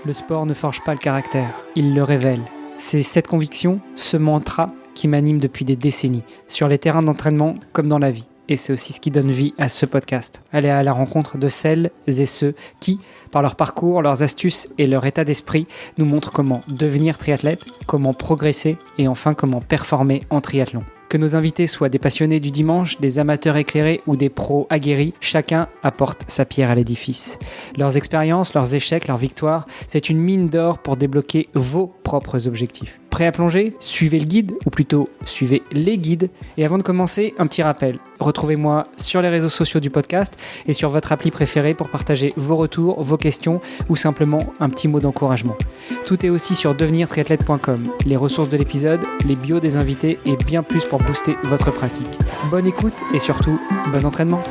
Le sport ne forge pas le caractère, il le révèle. C'est cette conviction, ce mantra qui m'anime depuis des décennies, sur les terrains d'entraînement comme dans la vie. Et c'est aussi ce qui donne vie à ce podcast. Aller à la rencontre de celles et ceux qui, par leur parcours, leurs astuces et leur état d'esprit, nous montrent comment devenir triathlète, comment progresser et enfin comment performer en triathlon. Que nos invités soient des passionnés du dimanche, des amateurs éclairés ou des pros aguerris, chacun apporte sa pierre à l'édifice. Leurs expériences, leurs échecs, leurs victoires, c'est une mine d'or pour débloquer vos propres objectifs. Prêt à plonger ? Suivez le guide, ou plutôt suivez les guides. Et avant de commencer, un petit rappel. Retrouvez-moi sur les réseaux sociaux du podcast et sur votre appli préférée pour partager vos retours, vos questions ou simplement un petit mot d'encouragement. Tout est aussi sur devenirtriathlète.com. Les ressources de l'épisode, les bios des invités et bien plus pour booster votre pratique. Bonne écoute et surtout, bon entraînement.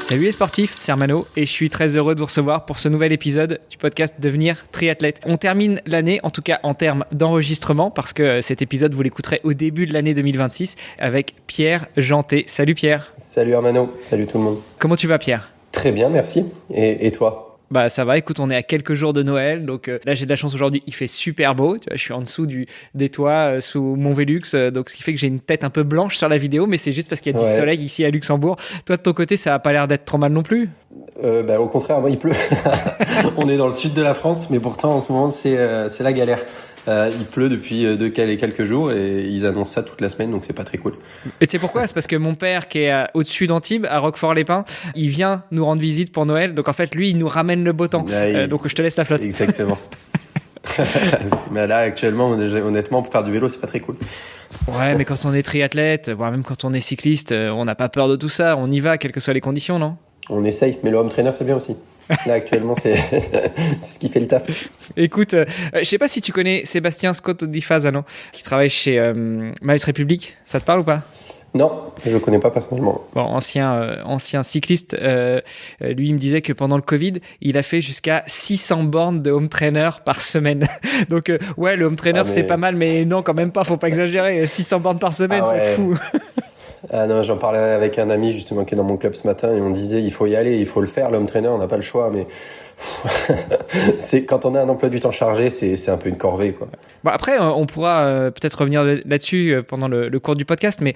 Salut les sportifs, c'est Armano et je suis très heureux de vous recevoir pour ce nouvel épisode du podcast Devenir triathlète. On termine l'année, en tout cas en termes d'enregistrement, parce que cet épisode vous l'écouterez au début de l'année 2026 avec Pierre Jeantet. Salut Pierre. Salut Armano, salut tout le monde. Comment tu vas Pierre ? Très bien, merci. Et toi ? Bah ça va, écoute, on est à quelques jours de Noël, donc là j'ai de la chance aujourd'hui, il fait super beau, tu vois, je suis en dessous des toits, sous mon Velux, donc ce qui fait que j'ai une tête un peu blanche sur la vidéo, mais c'est juste parce qu'il y a du soleil ici à Luxembourg. Toi de ton côté, ça a pas l'air d'être trop mal non plus ? Au contraire, il pleut. On est dans le sud de la France, mais pourtant en ce moment c'est la galère. Il pleut depuis quelques jours et ils annoncent ça toute la semaine, donc c'est pas très cool. Et tu sais pourquoi ? C'est parce que mon père qui est au-dessus d'Antibes, à Roquefort-les-Pins, il vient nous rendre visite pour Noël, donc en fait lui il nous ramène le beau temps, donc je te laisse la flotte. Exactement. Mais là actuellement, honnêtement, pour faire du vélo c'est pas très cool. Ouais, mais quand on est triathlète, voire même quand on est cycliste, on n'a pas peur de tout ça, on y va quelles que soient les conditions, non ? On essaye, mais le home trainer c'est bien aussi. Là actuellement c'est ce qui fait le taf. Écoute, je sais pas si tu connais Sébastien Scott Di Fasano qui travaille chez Miles Republic, ça te parle ou pas ? Non, je connais pas personnellement. Bon, ancien cycliste, lui il me disait que pendant le Covid, il a fait jusqu'à 600 bornes de home trainer par semaine. Donc ouais, le home trainer c'est pas mal, mais non quand même pas, faut pas exagérer, 600 bornes par semaine, faut être fou. Ah non, j'en parlais avec un ami justement qui est dans mon club ce matin et on disait il faut y aller, il faut le faire, l'home trainer, on n'a pas le choix, mais c'est quand on a un emploi du temps chargé, c'est un peu une corvée quoi. Bon, après, on pourra peut-être revenir là-dessus pendant le cours du podcast, mais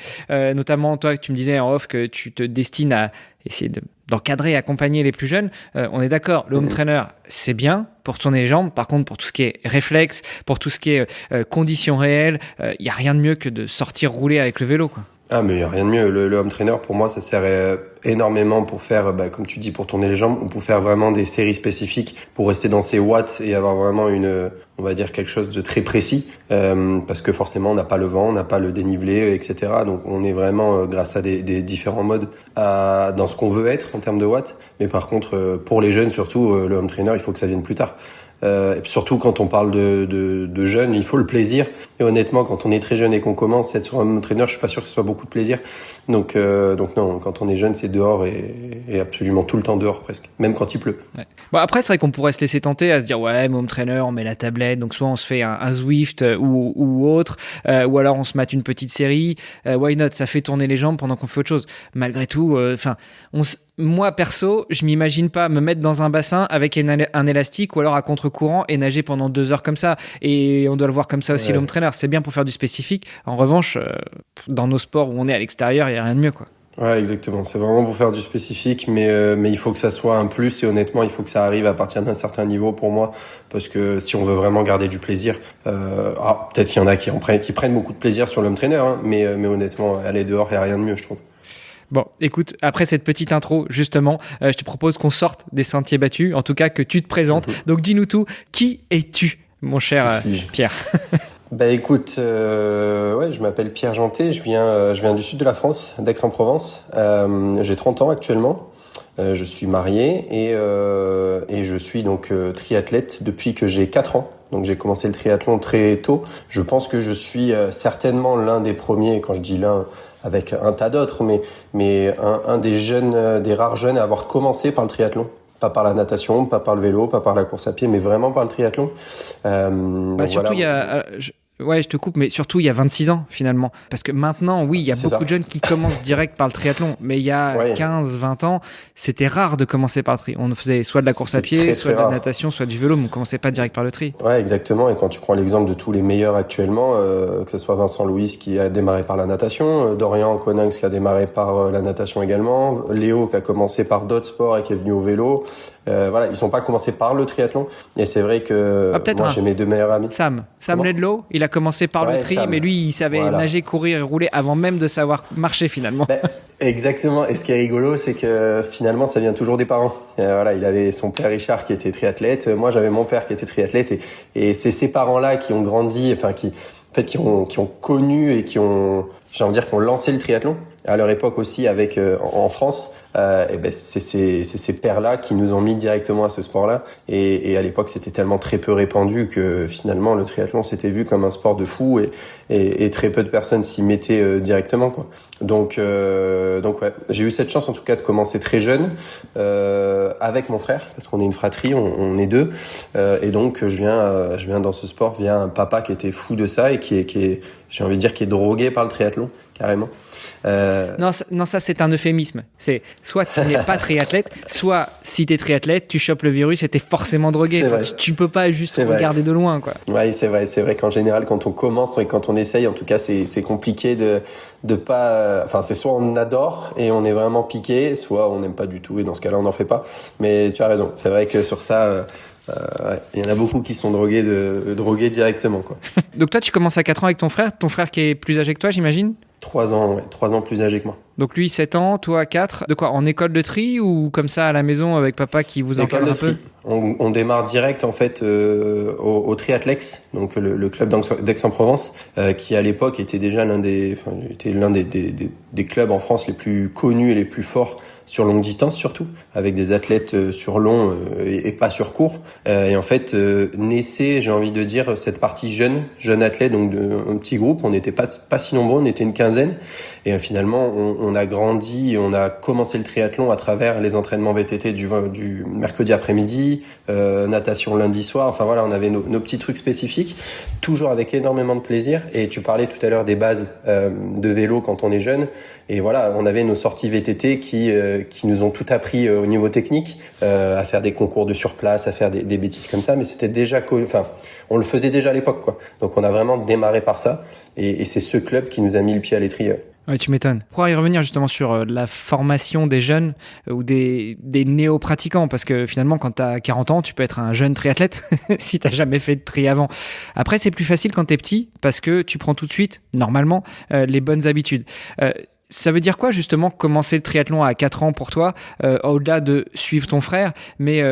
notamment toi, tu me disais en off que tu te destines à essayer d'encadrer et accompagner les plus jeunes. On est d'accord, le home trainer, c'est bien pour tourner les jambes. Par contre, pour tout ce qui est réflexe, pour tout ce qui est conditions réelles, il n'y a rien de mieux que de sortir rouler avec le vélo, quoi. Ah mais il n'y a rien de mieux, le home trainer pour moi ça sert énormément pour faire, comme tu dis, pour tourner les jambes ou pour faire vraiment des séries spécifiques, pour rester dans ses watts et avoir vraiment on va dire quelque chose de très précis, parce que forcément on n'a pas le vent, on n'a pas le dénivelé, etc. Donc on est vraiment, grâce à des différents modes, dans ce qu'on veut être en termes de watts, mais par contre pour les jeunes surtout, le home trainer il faut que ça vienne plus tard. Et puis surtout quand on parle de jeunes, il faut le plaisir. Et honnêtement, quand on est très jeune et qu'on commence à être sur un home trainer, je suis pas sûr que ce soit beaucoup de plaisir. Donc non, quand on est jeune, c'est dehors et absolument tout le temps dehors presque, même quand il pleut. Ouais. Bon après, c'est vrai qu'on pourrait se laisser tenter à se dire ouais, home trainer, on met la tablette, donc soit on se fait un Zwift ou autre, ou alors on se mate une petite série. Why not ? Ça fait tourner les jambes pendant qu'on fait autre chose. Malgré tout, moi perso, je m'imagine pas me mettre dans un bassin avec un élastique ou alors à contre-courant et nager pendant 2 heures comme ça. Et on doit le voir comme ça aussi, l'home trainer. C'est bien pour faire du spécifique. En revanche, dans nos sports où on est à l'extérieur, il n'y a rien de mieux, quoi. Ouais, exactement. C'est vraiment pour faire du spécifique, mais il faut que ça soit un plus et honnêtement, il faut que ça arrive à partir d'un certain niveau pour moi, parce que si on veut vraiment garder du plaisir, peut-être qu'il y en a qui prennent beaucoup de plaisir sur l'home trainer, hein, mais honnêtement, aller dehors, il n'y a rien de mieux, je trouve. Bon, écoute, après cette petite intro, justement, je te propose qu'on sorte des sentiers battus, en tout cas que tu te présentes. Donc dis-nous tout, qui es-tu, mon cher Pierre ? Écoute, je m'appelle Pierre Jeantet, je viens du sud de la France, d'Aix-en-Provence. J'ai 30 ans actuellement. Je suis marié et je suis donc triathlète depuis que j'ai 4 ans. Donc j'ai commencé le triathlon très tôt. Je pense que je suis certainement l'un des premiers, quand je dis l'un, avec un tas d'autres, mais un des rares jeunes à avoir commencé par le triathlon. Pas par la natation, pas par le vélo, pas par la course à pied, mais vraiment par le triathlon. Surtout, voilà. Ouais, je te coupe, mais surtout il y a 26 ans finalement. Parce que maintenant, oui, il y a beaucoup de jeunes qui commencent direct par le triathlon. Mais il y a 15, 20 ans, c'était rare de commencer par le tri. On faisait soit de la course à pied, soit de la natation, soit du vélo, mais on commençait pas direct par le tri. Ouais, exactement. Et quand tu prends l'exemple de tous les meilleurs actuellement, que ce soit Vincent Louis qui a démarré par la natation, Dorian Coninx qui a démarré par la natation également, Léo qui a commencé par d'autres sports et qui est venu au vélo. Voilà, ils sont pas commencés par le triathlon. Et c'est vrai que moi, j'ai mes deux meilleurs amis. Sam Ledlow, il a commencé par le tri, mais lui, il savait nager, courir et rouler avant même de savoir marcher finalement. Exactement. Et ce qui est rigolo, c'est que finalement, ça vient toujours des parents. Voilà, il avait son père Richard qui était triathlète. Moi, j'avais mon père qui était triathlète. Et c'est ces parents-là qui ont grandi, enfin, qui ont connu et qui ont lancé le triathlon à leur époque aussi avec en France. Et ben c'est ces pères-là qui nous ont mis directement à ce sport-là. Et à l'époque, c'était tellement très peu répandu que finalement le triathlon s'était vu comme un sport de fou et très peu de personnes s'y mettaient directement, quoi. Donc ouais, j'ai eu cette chance en tout cas de commencer très jeune avec mon frère parce qu'on est une fratrie, on est deux. Et donc je viens dans ce sport via un papa qui était fou de ça et qui est j'ai envie de dire qui est drogué par le triathlon carrément. Non, ça c'est un euphémisme. C'est soit tu n'es pas triathlète, soit si t'es triathlète, tu chopes le virus et t'es forcéément drogué. Enfin, tu peux pas juste regarder de loin, quoi. Ouais, c'est vrai qu'en général, quand on commence et quand on essaye, en tout cas, c'est compliqué de pas. Enfin, c'est soit on adore et on est vraiment piqué, soit on n'aime pas du tout et dans ce cas-là, on n'en fait pas. Mais tu as raison. C'est vrai que sur ça. Il y en a beaucoup qui sont drogués directement, quoi. Donc toi, tu commences à 4 ans avec ton frère qui est plus âgé que toi, j'imagine ? 3 ans plus âgé que moi. Donc lui, 7 ans, toi 4. De quoi ? En école de tri ou comme ça à la maison avec papa qui vous encadre un peu ? On démarre direct en fait au Triathlex, donc le club d'Aix-en-Provence, qui à l'époque était déjà l'un des clubs en France les plus connus et les plus forts sur longue distance surtout, avec des athlètes sur long et pas sur court. Et en fait, naissait, j'ai envie de dire, cette partie jeune athlète, donc un petit groupe. On n'était pas si nombreux, on était une quinzaine. Et finalement, on a grandi, on a commencé le triathlon à travers les entraînements VTT du mercredi après-midi, natation lundi soir. Enfin voilà, on avait nos petits trucs spécifiques, toujours avec énormément de plaisir. Et tu parlais tout à l'heure des bases de vélo quand on est jeune. Et voilà, on avait nos sorties VTT qui nous ont tout appris au niveau technique, à faire des concours de surplace, à faire des bêtises comme ça. Mais c'était déjà, on le faisait déjà à l'époque, quoi. Donc on a vraiment démarré par ça. Et c'est ce club qui nous a mis le pied à l'étrier. Ouais, tu m'étonnes. Pour y revenir justement sur la formation des jeunes ou des néo-pratiquants, parce que finalement, quand tu as 40 ans, tu peux être un jeune triathlète si tu n'as jamais fait de tri avant. Après, c'est plus facile quand tu es petit parce que tu prends tout de suite, normalement, les bonnes habitudes. Ça veut dire quoi justement commencer le triathlon à 4 ans pour toi, au-delà de suivre ton frère, mais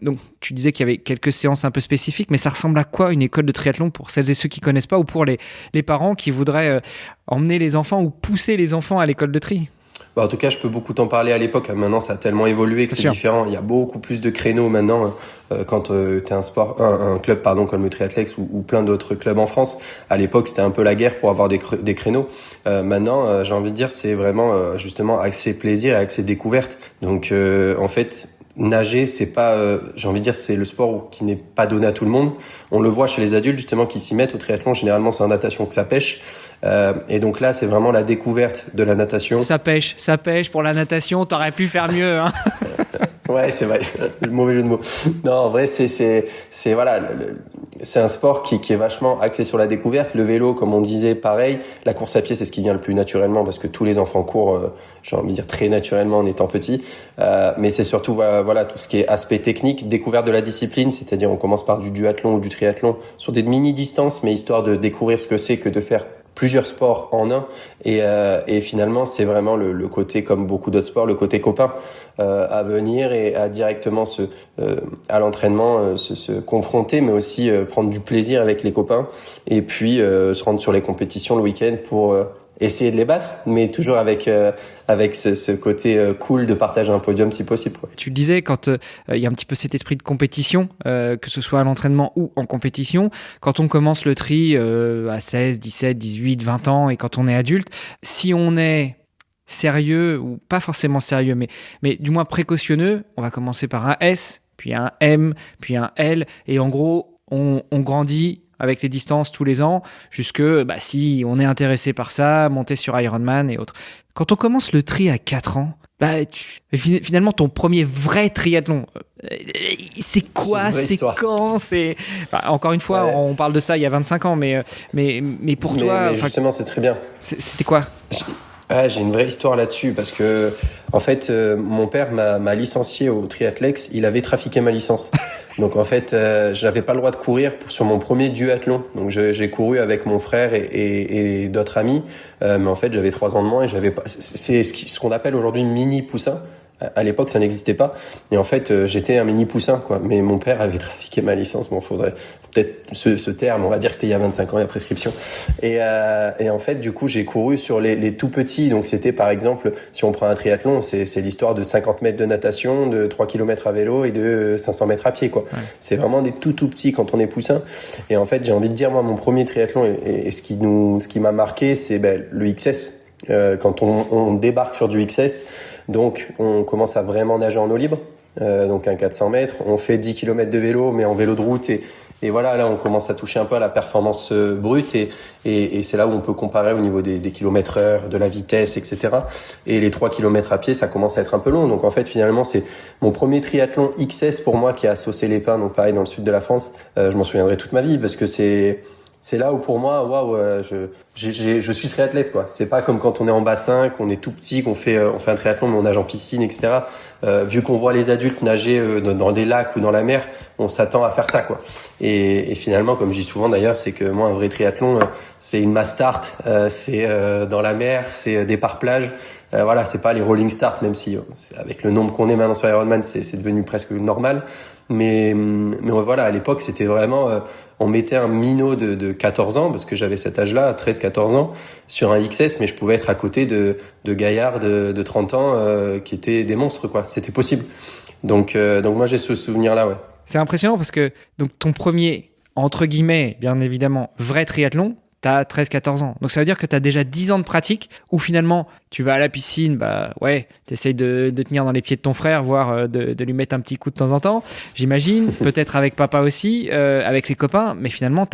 donc tu disais qu'il y avait quelques séances un peu spécifiques, mais ça ressemble à quoi une école de triathlon pour celles et ceux qui connaissent pas ou pour les parents qui voudraient emmener les enfants ou pousser les enfants à l'école de tri? En tout cas, je peux beaucoup t'en parler à l'époque. Maintenant, ça a tellement évolué que c'est différent. Il y a beaucoup plus de créneaux maintenant quand tu es un club comme le Triathlex ou plein d'autres clubs en France. À l'époque, c'était un peu la guerre pour avoir des créneaux. Maintenant, j'ai envie de dire, c'est vraiment justement accès plaisir et accès découverte. Donc, en fait, nager, c'est pas, j'ai envie de dire, c'est le sport qui n'est pas donné à tout le monde. On le voit chez les adultes justement qui s'y mettent au triathlon. Généralement, c'est en natation que ça pêche. Et donc là, c'est vraiment la découverte de la natation. Ça pêche pour la natation. T'aurais pu faire mieux, hein. Ouais, c'est vrai. Le mauvais jeu de mots. Non, en vrai, c'est voilà, c'est un sport qui est vachement axé sur la découverte. Le vélo, comme on disait, pareil. La course à pied, c'est ce qui vient le plus naturellement parce que tous les enfants courent, j'ai envie de dire très naturellement en étant petits. Mais c'est surtout, voilà, tout ce qui est aspect technique, découverte de la discipline. C'est-à-dire, on commence par du duathlon ou du triathlon sur des mini-distances, mais histoire de découvrir ce que c'est que de faire plusieurs sports en un et finalement c'est vraiment le côté, comme beaucoup d'autres sports, le côté copain à venir et à directement à l'entraînement se confronter, mais aussi prendre du plaisir avec les copains et puis se rendre sur les compétitions le week-end pour essayer de les battre, mais toujours avec ce côté cool de partager un podium si possible. Tu le disais, quand il y a un petit peu cet esprit de compétition, que ce soit à l'entraînement ou en compétition, quand on commence le tri à 16, 17, 18, 20 ans et quand on est adulte, si on est sérieux ou pas forcément sérieux, mais du moins précautionneux, on va commencer par un S, puis un M, puis un L, et en gros, on grandit avec les distances tous les ans, jusque si on est intéressé par ça, monter sur Ironman et autres. Quand on commence le tri à 4 ans, finalement ton premier vrai triathlon, c'est quoi, c'est histoire. Quand, c'est encore une fois, on parle de ça il y a 25 ans, mais pour toi, mais justement, c'est très bien. C'était quoi? J'ai une vraie histoire là-dessus parce que en fait mon père m'a licencié au triathlex, il avait trafiqué ma licence. Donc en fait j'avais pas le droit de courir sur mon premier duathlon. Donc j'ai couru avec mon frère et d'autres amis, mais en fait j'avais 3 ans de moins et j'avais pas, c'est ce qu'on appelle aujourd'hui mini poussin. À l'époque, ça n'existait pas. Et en fait, j'étais un mini poussin, quoi. Mais mon père avait trafiqué ma licence. Bon, faut peut-être ce terme. On va dire que c'était il y a 25 ans, la prescription. Et en fait, du coup, j'ai couru sur les tout petits. Donc, c'était, par exemple, si on prend un triathlon, c'est l'histoire de 50 mètres de natation, de 3 km à vélo et de 500 mètres à pied, quoi. Ouais. C'est vraiment des tout petits quand on est poussin. Et en fait, j'ai envie de dire, moi, mon premier triathlon et ce qui m'a marqué, c'est le XS. Quand on débarque sur du XS, donc on commence à vraiment nager en eau libre, donc un 400 mètres, on fait 10 km de vélo mais en vélo de route et voilà, là on commence à toucher un peu à la performance brute et c'est là où on peut comparer au niveau des kilomètres heure, de la vitesse, etc. Et les 3 km à pied, ça commence à être un peu long, donc en fait finalement c'est mon premier triathlon XS pour moi qui est à Saucé-les-Pins, donc pareil dans le sud de la France. Je m'en souviendrai toute ma vie parce que c'est là où pour moi, je suis triathlète, quoi. C'est pas comme quand on est en bassin, qu'on est tout petit, on fait un triathlon, mais on nage en piscine, etc. Vu qu'on voit les adultes nager dans des lacs ou dans la mer, on s'attend à faire ça, quoi. Et finalement, comme je dis souvent d'ailleurs, c'est que moi, un vrai triathlon, c'est une mass start, c'est dans la mer, c'est départ plage. Voilà, c'est pas les rolling start, même si avec le nombre qu'on est maintenant sur Ironman, c'est devenu presque normal. Mais voilà, à l'époque, c'était vraiment, on mettait un minot de 14 ans, parce que j'avais cet âge-là, 13-14 ans, sur un XS, mais je pouvais être à côté de gaillards de 30 ans qui étaient des monstres, quoi. C'était possible. Donc moi, j'ai ce souvenir-là, ouais. C'est impressionnant parce que donc, ton premier, entre guillemets, bien évidemment, vrai triathlon, t'as 13-14 ans. Donc ça veut dire que t'as déjà 10 ans de pratique où finalement tu vas à la piscine, t'essayes de tenir dans les pieds de ton frère, voire de lui mettre un petit coup de temps en temps, j'imagine, peut-être avec papa aussi, avec les copains, mais finalement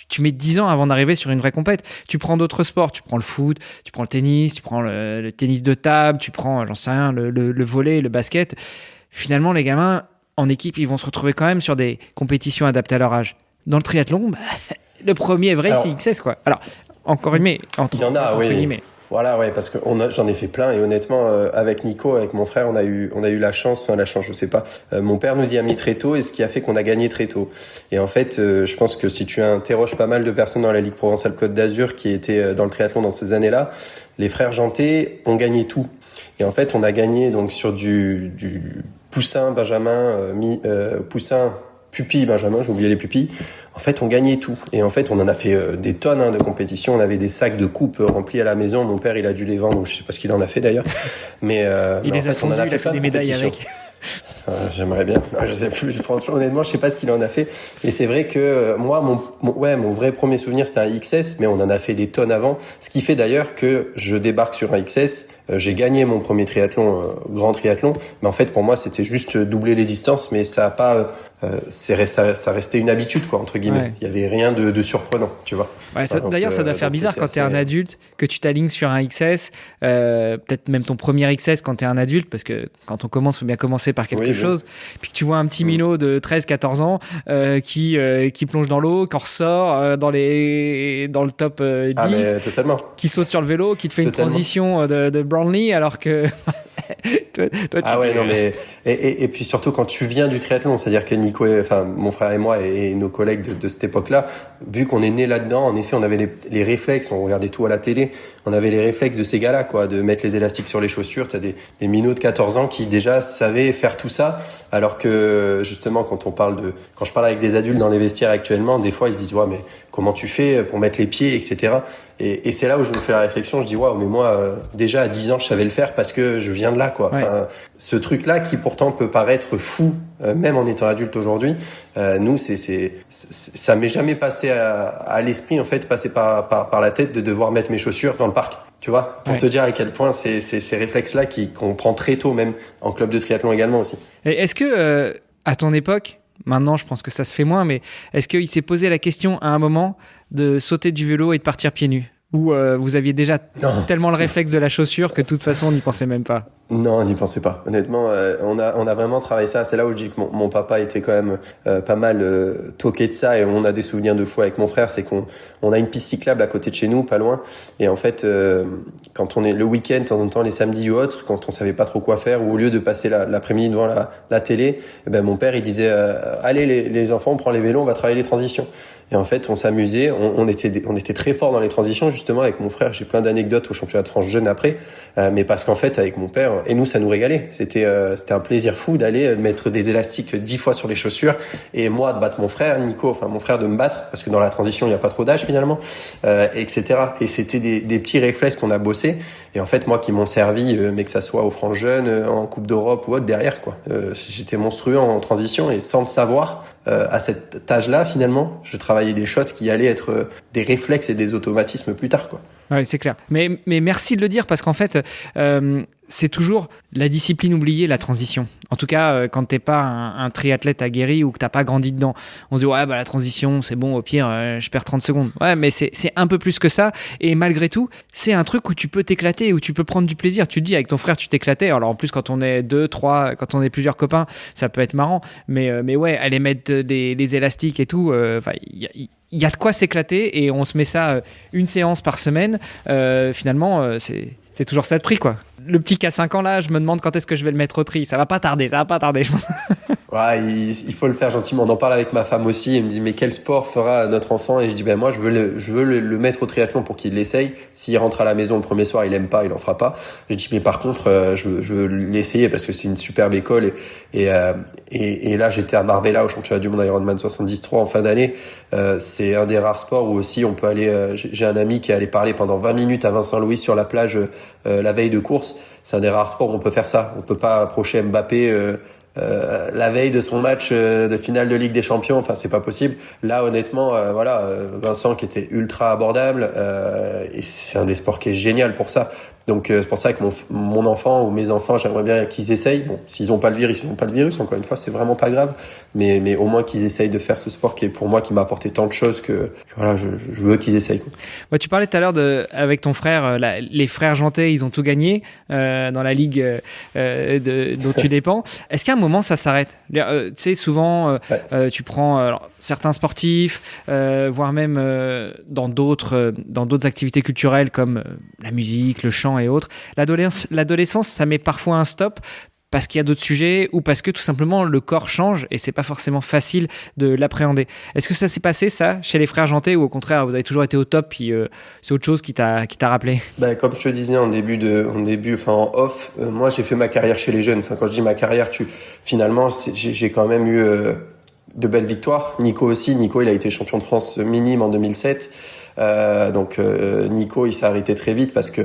tu mets 10 ans avant d'arriver sur une vraie compète. Tu prends d'autres sports, tu prends le foot, tu prends le tennis, tu prends le tennis de table, tu prends, j'en sais rien, le volley, le basket. Finalement, les gamins, en équipe, ils vont se retrouver quand même sur des compétitions adaptées à leur âge. Dans le triathlon, le premier vrai, c'est XS, quoi. Alors, encore une, il y en a, oui. Guillemets. Voilà, ouais, parce que j'en ai fait plein et honnêtement, avec Nico, avec mon frère, on a eu la chance, je sais pas. Mon père nous y a mis très tôt et ce qui a fait qu'on a gagné très tôt. Et en fait, je pense que si tu interroges pas mal de personnes dans la Ligue Provençale Côte d'Azur qui étaient dans le triathlon dans ces années-là, les frères Janté ont gagné tout. Et en fait, on a gagné donc sur du poussin, Benjamin, poussin, pupille, Benjamin, j'ai oublié les pupilles. En fait, on gagnait tout. Et en fait, on en a fait des tonnes de compétitions. On avait des sacs de coupes remplis à la maison. Mon père, il a dû les vendre. Je sais pas ce qu'il en a fait d'ailleurs. Mais il les a fondus, il a fait des médailles avec. J'aimerais bien. Je sais plus. Franchement, honnêtement, je sais pas ce qu'il en a fait. Et c'est vrai que moi, mon vrai premier souvenir, c'était un XS, mais on en a fait des tonnes avant. Ce qui fait d'ailleurs que je débarque sur un XS. J'ai gagné mon premier triathlon, grand triathlon. Mais en fait, pour moi, c'était juste doubler les distances, mais ça a pas. Ça restait une habitude, quoi, entre guillemets. Ouais. Il y avait rien de surprenant, tu vois. Ouais, d'ailleurs, ça doit faire bizarre quand t'es un adulte, que tu t'alignes sur un XS, peut-être même ton premier XS quand t'es un adulte, parce que quand on commence, faut bien commencer par quelque chose. Puis que tu vois un petit minot de 13-14 ans qui plonge dans l'eau, qui ressort dans le top 10, mais totalement. Qui saute sur le vélo, qui te fait une transition de Brownlee, alors que toi non mais et puis surtout quand tu viens du triathlon, c'est-à-dire que Nico, mon frère et moi et nos collègues de cette époque-là, vu qu'on est né là-dedans, en effet, on avait les réflexes, on regardait tout à la télé, on avait les réflexes de ces gars-là, quoi, de mettre les élastiques sur les chaussures. T'as des minots de 14 ans qui déjà savaient faire tout ça, alors que justement quand je parle avec des adultes dans les vestiaires actuellement, des fois ils se disent mais comment tu fais pour mettre les pieds, etc. Et c'est là où je me fais la réflexion, je dis waouh, mais moi déjà à 10 ans je savais le faire parce que je viens de là, quoi. Ouais. Enfin, ce truc-là qui pourtant peut paraître fou, même en étant adulte aujourd'hui, nous ça m'est jamais passé à l'esprit, en fait, passé par la tête de devoir mettre mes chaussures dans le parc. Tu vois, pour te dire à quel point c'est ces réflexes-là qu'on prend très tôt, même en club de triathlon également aussi. Et est-ce que à ton époque, maintenant je pense que ça se fait moins, mais est-ce qu'il s'est posé la question à un moment de sauter du vélo et de partir pieds nus? Ou vous aviez déjà tellement le réflexe de la chaussure que de toute façon on n'y pensait même pas? Non, on n'y pensait pas. Honnêtement, on a vraiment travaillé ça. C'est là où je dis que mon papa était quand même pas mal toqué de ça, et on a des souvenirs de fou avec mon frère. C'est qu'on a une piste cyclable à côté de chez nous, pas loin. Et en fait, quand on est le week-end, de temps en temps, les samedis ou autres, quand on savait pas trop quoi faire, ou au lieu de passer l'après-midi devant la télé, mon père il disait allez les enfants, on prend les vélos, on va travailler les transitions. Et en fait, on s'amusait, on était très fort dans les transitions, justement, avec mon frère. J'ai plein d'anecdotes au championnat de France jeune après, mais parce qu'en fait, avec mon père, et nous, ça nous régalait. C'était un plaisir fou d'aller mettre des élastiques 10 fois sur les chaussures, et moi de battre mon frère, mon frère de me battre, parce que dans la transition, il n'y a pas trop d'âge finalement, etc. Et c'était des petits réflexes qu'on a bossé, et en fait, moi qui m'ont servi, mais que ça soit aux France jeunes, en Coupe d'Europe ou autre, derrière, quoi. J'étais monstrueux en transition, et sans le savoir, à cet âge-là, finalement, je travaillais des choses qui allaient être des réflexes et des automatismes plus tard, quoi. Oui, c'est clair. Mais merci de le dire, parce qu'en fait, c'est toujours la discipline oubliée, la transition. En tout cas, quand t'es pas un triathlète aguerri ou que t'as pas grandi dedans. On se dit, ouais, la transition, c'est bon, au pire, je perds 30 secondes. Ouais, mais c'est un peu plus que ça. Et malgré tout, c'est un truc où tu peux t'éclater, où tu peux prendre du plaisir. Tu te dis, avec ton frère, tu t'éclatais. Alors en plus, quand on est 2, 3, quand on est plusieurs copains, ça peut être marrant. Mais ouais, aller mettre les élastiques et tout, il y a de quoi s'éclater, et on se met ça une séance par semaine. Finalement, c'est toujours ça de prix, quoi. Le petit qui a 5 ans là, je me demande quand est-ce que je vais le mettre au tri. Ça va pas tarder, je pense. Ouais, il faut le faire gentiment. On en parle avec ma femme aussi. Elle me dit, mais quel sport fera notre enfant? Et je dis, moi, je veux le mettre au triathlon pour qu'il l'essaye. S'il rentre à la maison le premier soir, il aime pas, il en fera pas. Je dis, mais par contre, je veux l'essayer parce que c'est une superbe école. Et là, j'étais à Marbella au championnat du monde Ironman 73 en fin d'année. C'est un des rares sports où aussi on peut aller, j'ai un ami qui est allé parler pendant 20 minutes à Vincent Louis sur la plage, la veille de course. C'est un des rares sports où on peut faire ça. On peut pas approcher Mbappé, la veille de son match de finale de Ligue des Champions, enfin c'est pas possible. Là honnêtement, Vincent qui était ultra abordable, et c'est un des sports qui est génial pour ça. Donc c'est pour ça que mon enfant ou mes enfants, j'aimerais bien qu'ils essayent. Bon, s'ils ont pas le virus, ils n'ont pas le virus. Encore une fois, c'est vraiment pas grave. Mais au moins qu'ils essayent de faire ce sport qui est pour moi, qui m'a apporté tant de choses que voilà, je veux qu'ils essayent, quoi. Ouais, tu parlais tout à l'heure avec ton frère, les frères Jantet, ils ont tout gagné dans la ligue dont tu dépends. Est-ce qu'à un moment ça s'arrête? Tu sais, souvent tu prends certains sportifs, voire même dans d'autres activités culturelles comme la musique, le chant et autres. L'adolescence, ça met parfois un stop parce qu'il y a d'autres sujets ou parce que tout simplement le corps change et c'est pas forcément facile de l'appréhender. Est-ce que ça s'est passé ça chez les frères Jantet, ou au contraire vous avez toujours été au top, puis c'est autre chose qui t'a rappelé? Comme je te disais en off, moi j'ai fait ma carrière chez les jeunes. Enfin, quand je dis ma carrière, finalement j'ai quand même eu de belles victoires. Nico aussi. Nico, il a été champion de France minime en 2007. Nico, il s'est arrêté très vite parce que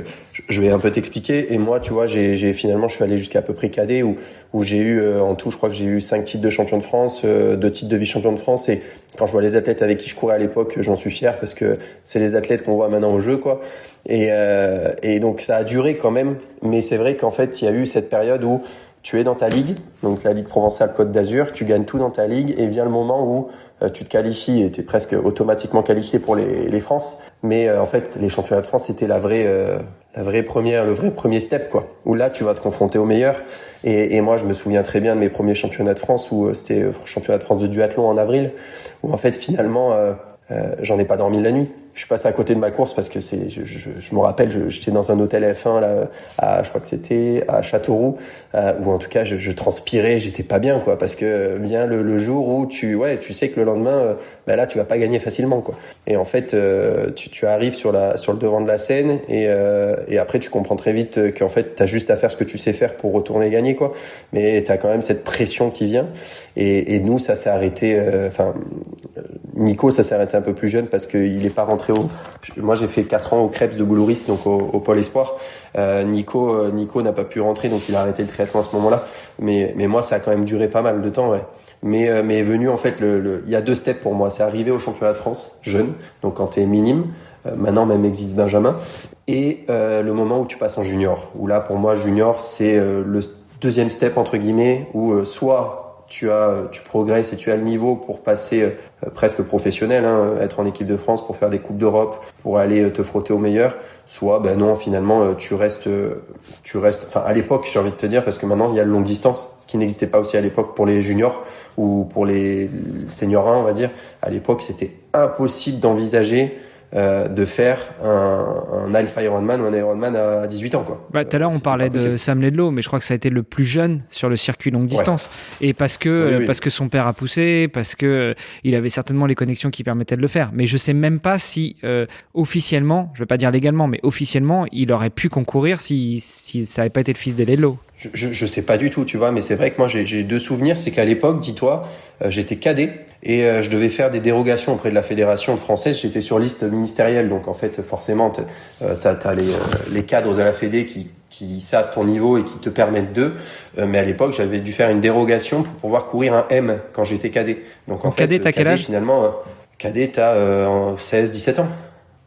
je vais un peu t'expliquer. Et moi, tu vois, finalement, je suis allé jusqu'à peu près cadet où j'ai eu, en tout, je crois que j'ai eu 5 titres de champion de France, 2 titres de vice-champion de France. Et quand je vois les athlètes avec qui je courais à l'époque, j'en suis fier parce que c'est les athlètes qu'on voit maintenant au jeu, quoi. Et donc, ça a duré quand même. Mais c'est vrai qu'en fait, il y a eu cette période où tu es dans ta ligue, donc la Ligue Provençale Côte d'Azur, tu gagnes tout dans ta ligue, et vient le moment où tu te qualifies et tu es presque automatiquement qualifié pour les France. Mais en fait, les championnats de France, c'était le vrai premier step, quoi. Où là, tu vas te confronter aux meilleurs. Et moi, je me souviens très bien de mes premiers championnats de France où c'était championnat de France de duathlon en avril, où en fait, finalement, j'en ai pas dormi la nuit. Je suis passé à côté de ma course parce que je me rappelle, j'étais dans un hôtel F1 là, je crois que c'était à Châteauroux, où en tout cas je transpirais, j'étais pas bien, quoi, parce que vient le jour où tu sais que le lendemain, là tu vas pas gagner facilement, quoi. Et en fait, tu arrives sur le devant de la scène et après tu comprends très vite qu'en fait t'as juste à faire ce que tu sais faire pour retourner gagner, quoi. Mais t'as quand même cette pression qui vient. Et nous, ça s'est arrêté. Nico, ça s'est arrêté un peu plus jeune parce qu'il est pas rentré moi j'ai fait 4 ans au Krebs de Boulouris, donc au Pôle Espoir. Nico n'a pas pu rentrer, donc il a arrêté le triathlon à ce moment-là. Mais moi, ça a quand même duré pas mal de temps, ouais. Mais est venu en fait il y a 2 steps pour moi. C'est arrivé au championnat de France jeune, donc quand t'es minime. Maintenant même existe Benjamin. Et le moment où tu passes en junior, où là pour moi junior c'est le deuxième step entre guillemets, où soit tu progresses et tu as le niveau pour passer presque professionnel, être en équipe de France pour faire des coupes d'Europe, pour aller te frotter aux meilleurs. Soit, non, finalement, tu restes. Enfin, à l'époque, j'ai envie de te dire, parce que maintenant il y a le longue distance, ce qui n'existait pas aussi à l'époque pour les juniors ou pour les seniors 1, on va dire. À l'époque, c'était impossible d'envisager de faire un Alpha Ironman ou un Ironman à 18 ans, quoi. Tout à l'heure, on parlait de Sam Laidlaw, mais je crois que ça a été le plus jeune sur le circuit longue distance. Ouais. Et parce que son père a poussé, parce que il avait certainement les connexions qui permettaient de le faire. Mais je sais même pas si officiellement, je vais pas dire légalement, mais officiellement, il aurait pu concourir si ça n'avait pas été le fils de Laidlaw. Je sais pas du tout, tu vois, mais c'est vrai que moi j'ai 2 souvenirs. C'est qu'à l'époque, dis-toi, j'étais cadet et je devais faire des dérogations auprès de la fédération française. J'étais sur liste ministérielle, donc en fait forcément t'as les cadres de la fédé qui savent ton niveau et qui te permettent mais à l'époque j'avais dû faire une dérogation pour pouvoir courir un M quand j'étais cadet. Donc en fait, cadet, t'as quel âge ? Finalement, cadet t'as 16-17 ans.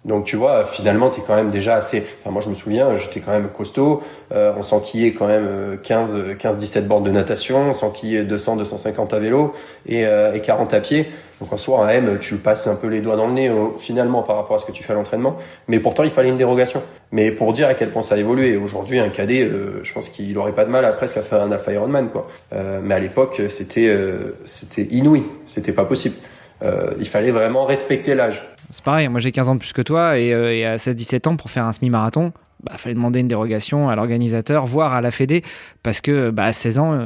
Donc tu vois, finalement t'es quand même déjà assez. Enfin moi je me souviens, j'étais quand même costaud. On s'enquillait quand même 15-17 bornes de natation, on s'enquillait 200-250 à vélo et 40 à pied. Donc en soi, un M, tu passes un peu les doigts dans le nez finalement par rapport à ce que tu fais à l'entraînement. Mais pourtant il fallait une dérogation. Mais pour dire à quel point ça a évolué, aujourd'hui un cadet, je pense qu'il aurait pas de mal à presque à faire un Alpha Ironman, quoi. Mais à l'époque c'était inouï, c'était pas possible. Il fallait vraiment respecter l'âge. C'est pareil, moi j'ai 15 ans de plus que toi et à 16-17 ans pour faire un semi-marathon, fallait demander une dérogation à l'organisateur, voire à la fédé, parce que à 16 ans,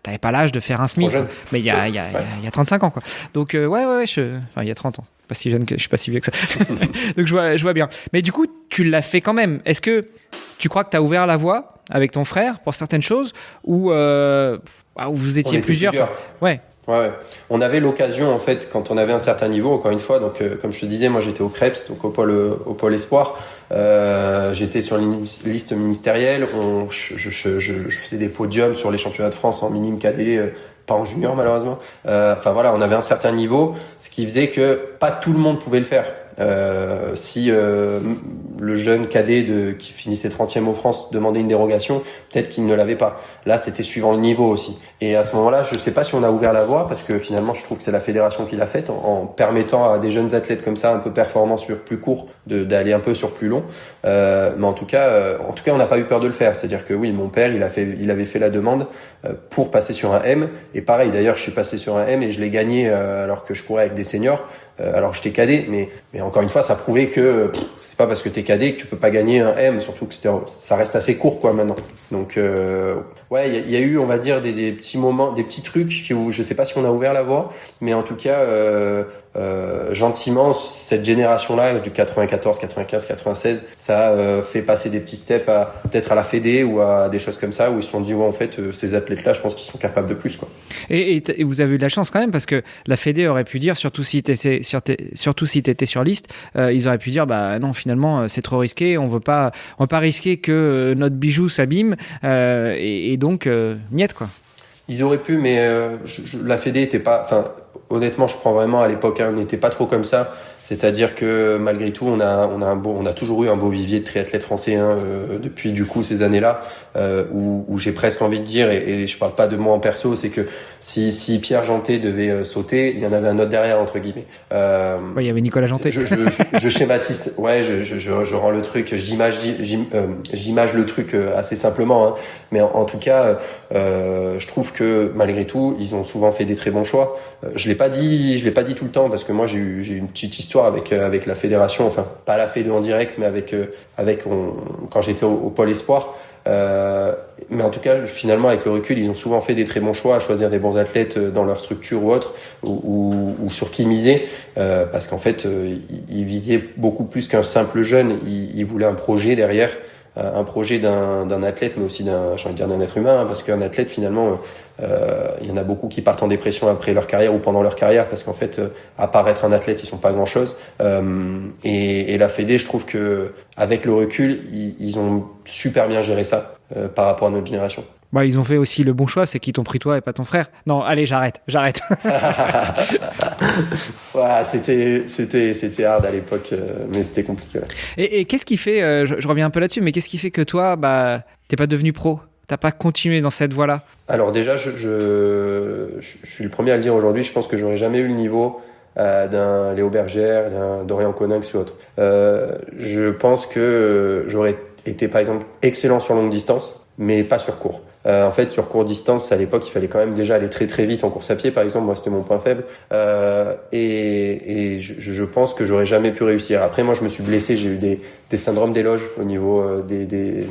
t'avais pas l'âge de faire un semi. Mais il y a 35 ans, quoi. Donc il y a 30 ans. Pas si jeune que je suis pas si vieux que ça. Donc je vois bien. Mais du coup, tu l'as fait quand même. Est-ce que tu crois que tu as ouvert la voie avec ton frère pour certaines choses ou vous étiez plusieurs. Ouais. On avait l'occasion en fait quand on avait un certain niveau, encore une fois, donc comme je te disais, moi j'étais au Krebs, donc au pôle espoir, j'étais sur une liste ministérielle, je faisais des podiums sur les championnats de France en minime cadet, pas en junior malheureusement. Enfin voilà, on avait un certain niveau, ce qui faisait que pas tout le monde pouvait le faire. Si le jeune cadet qui finissait 30e en France demandait une dérogation, peut-être qu'il ne l'avait pas. Là, c'était suivant le niveau aussi. Et à ce moment-là, je sais pas si on a ouvert la voie, parce que finalement, je trouve que c'est la fédération qui l'a faite, en permettant à des jeunes athlètes comme ça, un peu performants sur plus court, d'aller un peu sur plus long. Mais en tout cas, on n'a pas eu peur de le faire. C'est-à-dire que oui, mon père, il avait fait la demande pour passer sur un M. Et pareil, d'ailleurs, je suis passé sur un M et je l'ai gagné alors que je courais avec des seniors. Alors j'étais cadet, mais encore une fois, ça prouvait que c'est pas parce que t'es cadet que tu peux pas gagner un M, surtout que ça reste assez court, quoi, maintenant. Donc il y a eu, on va dire, des petits moments, des petits trucs où je sais pas si on a ouvert la voie, mais en tout cas gentiment, cette génération-là du 94, 95, 96, ça a fait passer des petits steps peut-être à la Fédé ou à des choses comme ça, où ils se sont dit en fait ces athlètes-là, je pense qu'ils sont capables de plus, quoi. Et vous avez eu de la chance quand même, parce que la Fédé aurait pu dire, surtout si t'étais sur liste, ils auraient pu dire non, finalement c'est trop risqué, on va pas risquer que notre bijou s'abîme, et donc niet, quoi. Ils auraient pu, mais la Fédé était pas, enfin honnêtement, je prends vraiment à l'époque, on n'était pas trop comme ça. C'est-à-dire que malgré tout, on a toujours eu un beau vivier de triathlètes français depuis du coup ces années-là, où j'ai presque envie de dire, et je parle pas de moi en perso, c'est que si Pierre Jeantet devait sauter, il y en avait un autre derrière, entre guillemets. Il y avait Nicolas Jeantet. Je schématise, je rends le truc, j'image le truc assez simplement, mais en tout cas, je trouve que malgré tout, ils ont souvent fait des très bons choix. Je l'ai pas dit tout le temps, parce que moi j'ai eu une petite histoire avec la fédération, enfin pas la Fédé en direct, mais quand j'étais au pôle espoir. Mais en tout cas, finalement, avec le recul, ils ont souvent fait des très bons choix à choisir des bons athlètes dans leur structure ou autre, ou sur qui miser, parce qu'en fait, ils visaient beaucoup plus qu'un simple jeune. Ils voulaient un projet derrière, un projet d'un athlète, mais aussi d'un être humain, parce qu'un athlète, finalement, il y en a beaucoup qui partent en dépression après leur carrière ou pendant leur carrière, parce qu'en fait, à part être un athlète, ils sont pas grand-chose. Et la Fédé, je trouve que avec le recul, ils ont super bien géré ça par rapport à notre génération. Ils ont fait aussi le bon choix, c'est qu'ils t'ont pris toi et pas ton frère. Non, allez, j'arrête. C'était hard à l'époque, mais c'était compliqué. Et qu'est-ce qui fait, je reviens un peu là-dessus, mais qu'est-ce qui fait que toi, t'es pas devenu pro ? T'as pas continué dans cette voie-là ? Alors déjà, je je suis le premier à le dire aujourd'hui, je pense que j'aurais jamais eu le niveau d'un Léo Bergère, d'un Dorian Coninx ou autre. Je pense que j'aurais été par exemple excellent sur longue distance, mais pas sur court. En fait, sur courte distance, à l'époque, il fallait quand même déjà aller très très vite en course à pied, par exemple. Moi, c'était mon point faible. Et je pense que j'aurais jamais pu réussir. Après, moi, je me suis blessé. J'ai eu des syndromes d'éloge au niveau des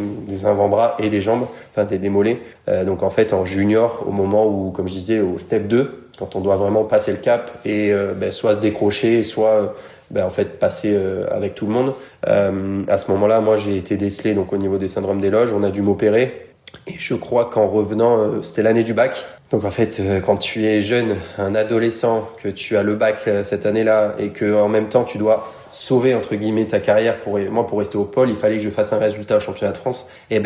avant-bras et des jambes, enfin des mollets. Donc, en fait, en junior, au moment où, comme je disais, au step 2, quand on doit vraiment passer le cap et soit se décrocher, soit en fait passer avec tout le monde. À ce moment-là, moi, j'ai été décelé donc au niveau des syndromes d'éloge. On a dû m'opérer. Et je crois qu'en revenant, c'était l'année du bac. Donc en fait, quand tu es jeune, un adolescent, que tu as le bac cette année-là et que en même temps tu dois sauver entre guillemets ta carrière pour rester au pôle, il fallait que je fasse un résultat au championnat de France. Et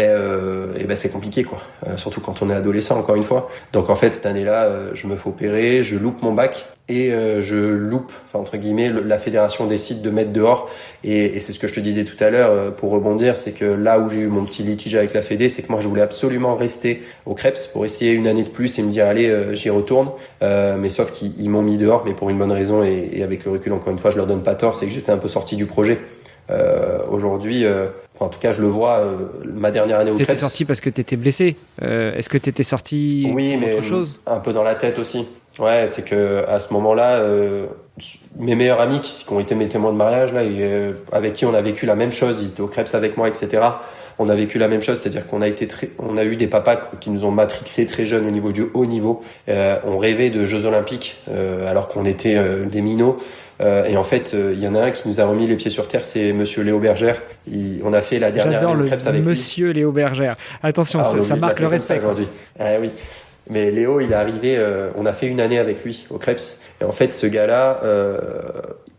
c'est compliqué quoi. Surtout quand on est adolescent encore une fois. Donc en fait cette année-là, je me fais opérer, je loupe mon bac et je loupe, enfin entre guillemets, la fédération décide de mettre dehors. Et c'est ce que je te disais tout à l'heure pour rebondir, c'est que là où j'ai eu mon petit litige avec la Fédé, c'est que moi je voulais absolument rester au Krebs pour essayer une année de plus et me dire allez j'y retourne. Mais sauf qu'ils m'ont mis dehors, mais pour une bonne raison et avec le recul encore une fois je leur donne pas tort, c'est que j'étais un peu sorti du projet. Aujourd'hui, en tout cas je le vois, ma dernière année au Krebs. T'étais sorti parce que t'étais blessé. Est-ce que t'étais sorti oui, pour mais autre chose? Un peu dans la tête aussi. Ouais, c'est que à ce moment-là, mes meilleurs amis qui ont été mes témoins de mariage là, et, avec qui on a vécu la même chose, ils étaient au Krebs avec moi, etc. On a vécu la même chose, c'est-à-dire qu'on a eu des papas qui nous ont matrixés très jeunes au niveau du haut niveau. On rêvait de Jeux Olympiques alors qu'on était des minots. Et en fait, il y en a un qui nous a remis les pieds sur terre, c'est Monsieur Léo Bergère. On a fait la dernière année au Krebs avec lui. Monsieur Léo Bergère. Attention, ça marque le respect aujourd'hui. Oui. Mais Léo, il est arrivé, on a fait une année avec lui au Krebs. Et en fait, ce gars-là,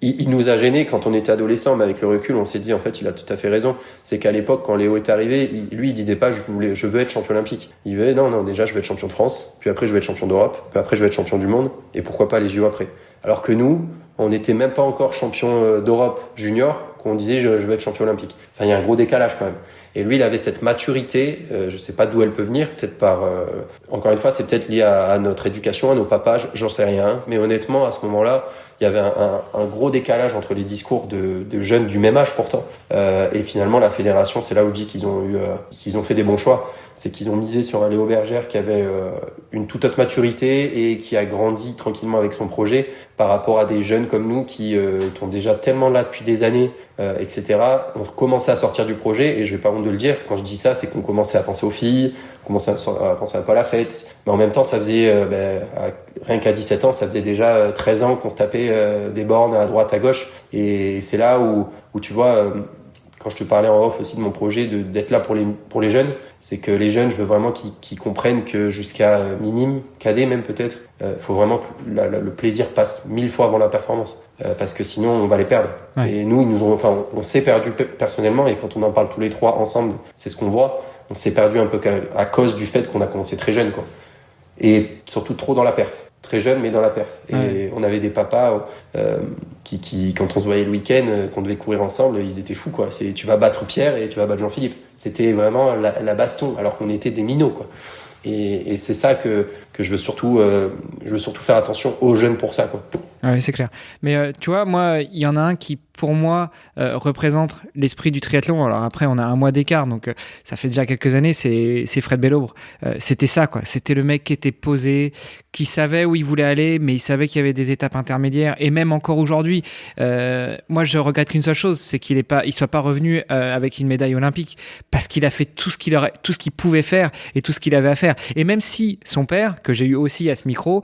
il nous a gênés quand on était adolescents, mais avec le recul, on s'est dit, en fait, il a tout à fait raison. C'est qu'à l'époque, quand Léo est arrivé, il disait pas, je veux être champion olympique. Il disait, non, déjà, je veux être champion de France, puis après, je veux être champion d'Europe, puis après, je veux être champion du monde, et pourquoi pas les JO après. Alors que nous, on n'était même pas encore champion d'Europe junior, qu'on disait, je veux être champion olympique. Enfin, il y a un gros décalage quand même. Et lui, il avait cette maturité, je sais pas d'où elle peut venir, peut-être par... encore une fois, c'est peut-être lié à notre éducation, à nos papas, j'en sais rien. Mais honnêtement, à ce moment-là, il y avait un gros décalage entre les discours de jeunes du même âge pourtant. Et finalement, la fédération, c'est là où je dis qu'ils ont fait des bons choix. C'est qu'ils ont misé sur un Léo Bergère qui avait une toute autre maturité et qui a grandi tranquillement avec son projet par rapport à des jeunes comme nous qui sont déjà tellement là depuis des années, etc. On commençait à sortir du projet et je vais pas honte de le dire, quand je dis ça, c'est qu'on commençait à penser aux filles, on commençait à penser à pas la fête, mais en même temps ça faisait, rien qu'à 17 ans, ça faisait déjà 13 ans qu'on se tapait des bornes à droite, à gauche, et c'est là où tu vois... quand je te parlais en off aussi de mon projet d'être là pour les jeunes, c'est que les jeunes, je veux vraiment qu'ils comprennent que jusqu'à minime, cadet même peut-être, faut vraiment que le plaisir passe 1000 fois avant la performance, parce que sinon on va les perdre. Ouais. Et nous, on s'est perdu personnellement, et quand on en parle tous les trois ensemble, c'est ce qu'on voit, on s'est perdu un peu à cause du fait qu'on a commencé très jeune, quoi. Et surtout trop dans la perf. Très jeune, mais dans la perf. Et on avait des papas qui, quand on se voyait le week-end, qu'on devait courir ensemble, ils étaient fous, quoi. Tu vas battre Pierre et tu vas battre Jean-Philippe. C'était vraiment la baston, alors qu'on était des minots, quoi. Et c'est ça que je veux surtout faire attention aux jeunes pour ça, quoi. Oui, c'est clair. Mais tu vois, moi, il y en a un qui, pour moi, représente l'esprit du triathlon. Alors après, on a un mois d'écart, donc ça fait déjà quelques années, c'est Fred Bellobre. C'était ça, quoi. C'était le mec qui était posé, qui savait où il voulait aller, mais il savait qu'il y avait des étapes intermédiaires. Et même encore aujourd'hui, moi, je regrette qu'une seule chose, c'est qu'il soit pas revenu avec une médaille olympique, parce qu'il a fait tout ce qu'il pouvait faire et tout ce qu'il avait à faire. Et même si son père, que j'ai eu aussi à ce micro,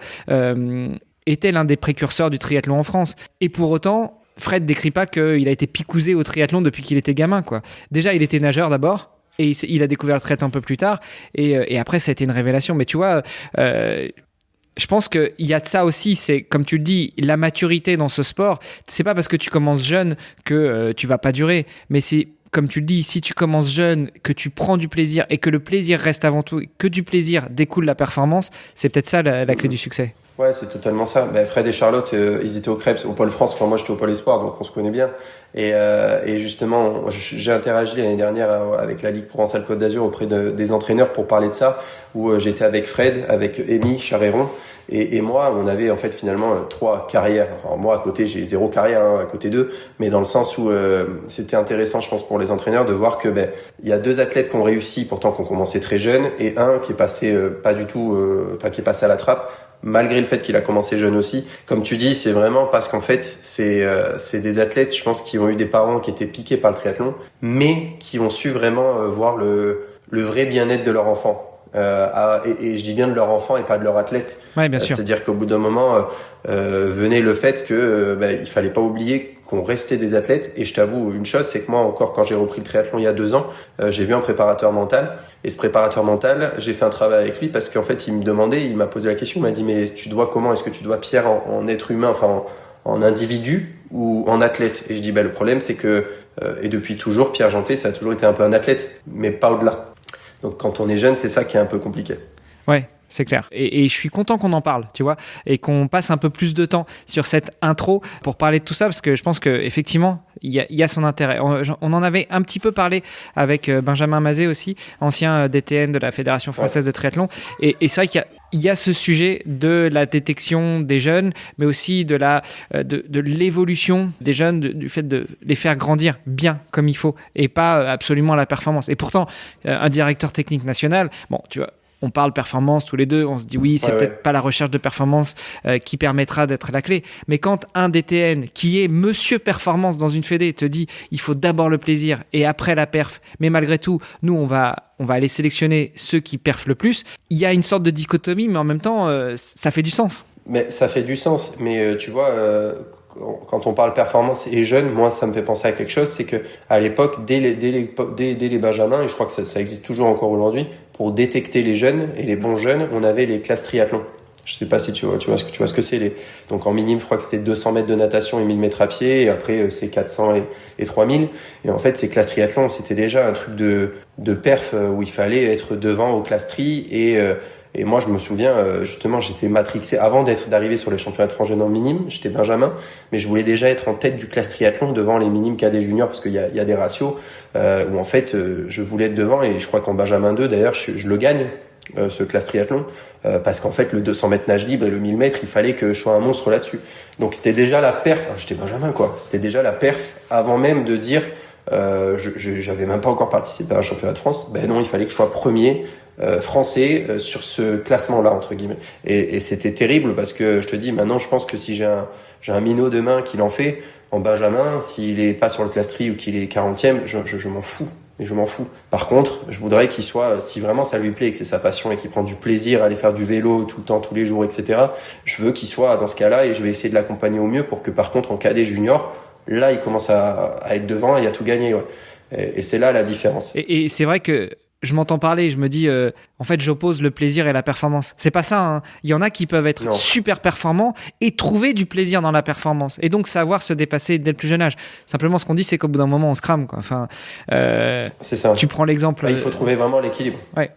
était l'un des précurseurs du triathlon en France. Et pour autant, Fred décrit pas qu'il a été picousé au triathlon depuis qu'il était gamin, quoi. Déjà, il était nageur d'abord, et il a découvert le triathlon un peu plus tard, et après, ça a été une révélation. Mais tu vois, je pense qu'il y a de ça aussi, c'est, comme tu le dis, la maturité dans ce sport. C'est pas parce que tu commences jeune que tu vas pas durer, mais c'est, comme tu le dis, si tu commences jeune, que tu prends du plaisir, et que le plaisir reste avant tout, que du plaisir découle la performance, c'est peut-être ça la clé du succès. Ouais, c'est totalement ça. Fred et Charlotte, ils étaient au Krebs, au Pôle France. Enfin, moi, j'étais au Pôle Espoir, donc on se connaît bien. Et justement, j'ai interagi l'année dernière avec la Ligue Provence-Alpes-Côte d'Azur auprès des entraîneurs pour parler de ça, où j'étais avec Fred, avec Amy Charéron Et moi, on avait en fait finalement 3 carrières. Enfin, moi, à côté, j'ai 0 carrière, à côté d'eux, mais dans le sens où c'était intéressant, je pense, pour les entraîneurs de voir que il y a 2 athlètes qui ont réussi, pourtant qui ont commencé très jeunes, et un qui est passé pas du tout, qui est passé à la trappe, malgré le fait qu'il a commencé jeune aussi. Comme tu dis, c'est vraiment parce qu'en fait, c'est des athlètes, je pense, qui ont eu des parents qui étaient piqués par le triathlon, mais qui ont su vraiment voir le vrai bien-être de leur enfant. Et je dis bien de leur enfant et pas de leur athlète. Ouais, bien sûr. C'est-à-dire qu'au bout d'un moment, venait le fait que il fallait pas oublier qu'on restait des athlètes. Et je t'avoue une chose, c'est que moi encore quand j'ai repris le triathlon il y a 2 ans, j'ai vu un préparateur mental. Et ce préparateur mental, j'ai fait un travail avec lui parce qu'en fait il me demandait, il m'a posé la question, il m'a dit mais tu te vois comment? Est-ce que tu te vois Pierre en être humain, enfin en individu ou en athlète? Et je dis le problème c'est que et depuis toujours Pierre Jeantet ça a toujours été un peu un athlète, mais pas au-delà. Donc quand on est jeune, c'est ça qui est un peu compliqué. Ouais, c'est clair. Et je suis content qu'on en parle, tu vois, et qu'on passe un peu plus de temps sur cette intro pour parler de tout ça, parce que je pense qu'effectivement, il y a son intérêt. On en avait un petit peu parlé avec Benjamin Mazet aussi, ancien DTN de la Fédération française de triathlon. Et c'est vrai qu'il y a ce sujet de la détection des jeunes, mais aussi de l'évolution des jeunes, du fait de les faire grandir bien comme il faut, et pas absolument à la performance. Et pourtant, un directeur technique national, bon, tu vois, on parle performance tous les deux, on se dit oui, c'est peut-être pas la recherche de performance qui permettra d'être la clé. Mais quand un DTN qui est monsieur performance dans une fédé te dit il faut d'abord le plaisir et après la perf, mais malgré tout, nous on va aller sélectionner ceux qui perfent le plus, il y a une sorte de dichotomie, mais en même temps, ça fait du sens. Mais ça fait du sens, mais tu vois, quand on parle performance et jeunes, moi ça me fait penser à quelque chose, c'est que à l'époque, dès les Benjamins, et je crois que ça existe toujours encore aujourd'hui, pour détecter les jeunes et les bons jeunes, on avait les classes triathlon. Je sais pas si tu vois ce que c'est. Donc en minime, je crois que c'était 200 mètres de natation et 1000 mètres à pied, et après c'est 400 et 3000. Et en fait, ces classes triathlon, c'était déjà un truc de perf où il fallait être devant aux classes tri. Et moi, je me souviens, justement, j'étais matrixé avant d'arriver sur les championnats de France jeunes en minime. J'étais Benjamin, mais je voulais déjà être en tête du classe triathlon devant les minimes cadets juniors, parce qu'il y a des ratios où en fait, je voulais être devant. Et je crois qu'en Benjamin 2, d'ailleurs, je le gagne, ce classe triathlon, parce qu'en fait, le 200 mètres nage libre et le 1000 mètres, il fallait que je sois un monstre là-dessus. Donc c'était déjà la perf. Enfin, j'étais Benjamin, quoi. C'était déjà la perf avant même de dire, j'avais même pas encore participé à un championnat de France. Ben non, il fallait que je sois premier français sur ce classement-là, entre guillemets. Et c'était terrible parce que je te dis, maintenant, je pense que si j'ai un minot demain qui l'en fait, en Benjamin, s'il est pas sur le class tri ou qu'il est 40e, je m'en fous. Mais je m'en fous. Par contre, je voudrais qu'il soit, si vraiment ça lui plaît et que c'est sa passion et qu'il prend du plaisir à aller faire du vélo tout le temps, tous les jours, etc., je veux qu'il soit dans ce cas-là et je vais essayer de l'accompagner au mieux pour que par contre, en cadet junior, là, il commence à être devant et à tout gagner. Ouais. Et c'est là la différence. Et c'est vrai que je m'entends parler et je me dis, en fait, j'oppose le plaisir et la performance. C'est pas ça, hein. Il y en a qui peuvent être super performants et trouver du plaisir dans la performance. Et donc, savoir se dépasser dès le plus jeune âge. Simplement, ce qu'on dit, c'est qu'au bout d'un moment, on se crame, quoi. Enfin, c'est ça. Tu prends l'exemple. Il faut trouver vraiment l'équilibre. Ouais.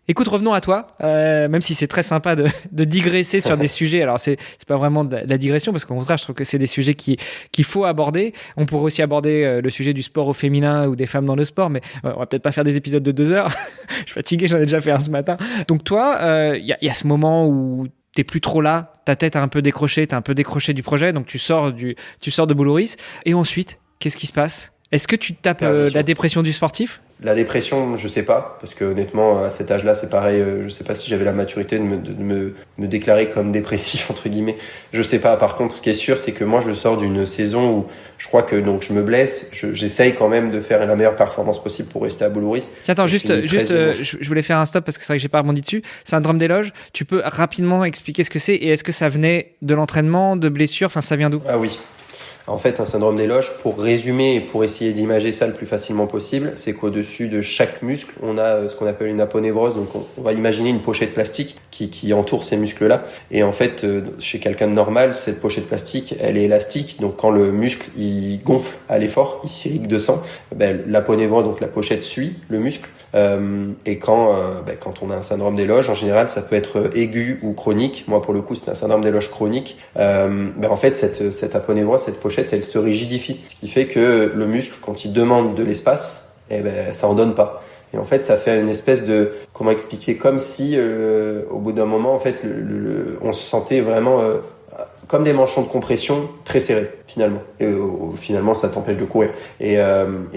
Écoute, revenons à toi, même si c'est très sympa de digresser sur des sujets. Alors, c'est pas vraiment de la digression, parce qu'au contraire, je trouve que c'est des sujets qu'il faut aborder. On pourrait aussi aborder le sujet du sport au féminin ou des femmes dans le sport, mais on va peut-être pas faire des épisodes de 2 heures. Je suis fatigué, j'en ai déjà fait un ce matin. Donc toi, y a ce moment où t'es plus trop là, ta tête a un peu décroché, t'as un peu décroché du projet, donc tu sors de Boulouris. Et ensuite, qu'est-ce qui se passe? Est-ce que tu te tapes la dépression du sportif? La dépression, je sais pas, parce que honnêtement, à cet âge-là, c'est pareil. Je sais pas si j'avais la maturité de me déclarer comme dépressif entre guillemets. Je sais pas. Par contre, ce qui est sûr, c'est que moi, je sors d'une saison où je crois que donc je me blesse. J'essaye quand même de faire la meilleure performance possible pour rester à Boulouris. Tiens, attends, je voulais faire un stop parce que c'est vrai que j'ai pas rebondi dessus. Syndrome des loges. Tu peux rapidement expliquer ce que c'est et est-ce que ça venait de l'entraînement, de blessures? Enfin, ça vient d'où? Ah oui. En fait, un syndrome des loges, pour résumer et pour essayer d'imager ça le plus facilement possible, c'est qu'au-dessus de chaque muscle, on a ce qu'on appelle une aponévrose. Donc, on va imaginer une pochette plastique qui entoure ces muscles-là. Et en fait, chez quelqu'un de normal, cette pochette plastique, elle est élastique. Donc, quand le muscle, il gonfle à l'effort, il s'irrigue de sang, l'aponévrose, donc la pochette, suit le muscle. Et quand on a un syndrome des loges, en général, ça peut être aigu ou chronique. Moi, pour le coup, c'est un syndrome des loges chronique. En fait, cette aponévrose, cette pochette, elle se rigidifie. Ce qui fait que le muscle, quand il demande de l'espace, ça en donne pas. Et en fait, ça fait une espèce de, comment expliquer, comme si au bout d'un moment, en fait, on se sentait vraiment comme des manchons de compression très serrés, finalement. Et finalement, ça t'empêche de courir. Et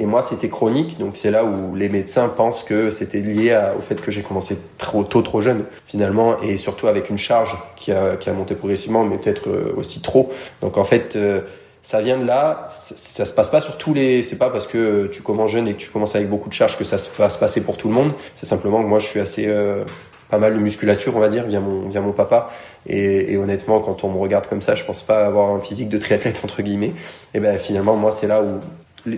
moi, c'était chronique, donc c'est là où les médecins pensent que c'était lié au fait que j'ai commencé trop jeune, finalement, et surtout avec une charge qui a monté progressivement, mais peut-être aussi trop. Donc en fait, ça vient de là. Ça se passe pas sur c'est pas parce que tu commences jeune et que tu commences avec beaucoup de charge que ça va se passer pour tout le monde. C'est simplement que moi, je suis assez pas mal de musculature, on va dire, via mon papa. Et honnêtement, quand on me regarde comme ça, je pense pas avoir un physique de triathlète, entre guillemets. Et ben, finalement, moi, c'est là où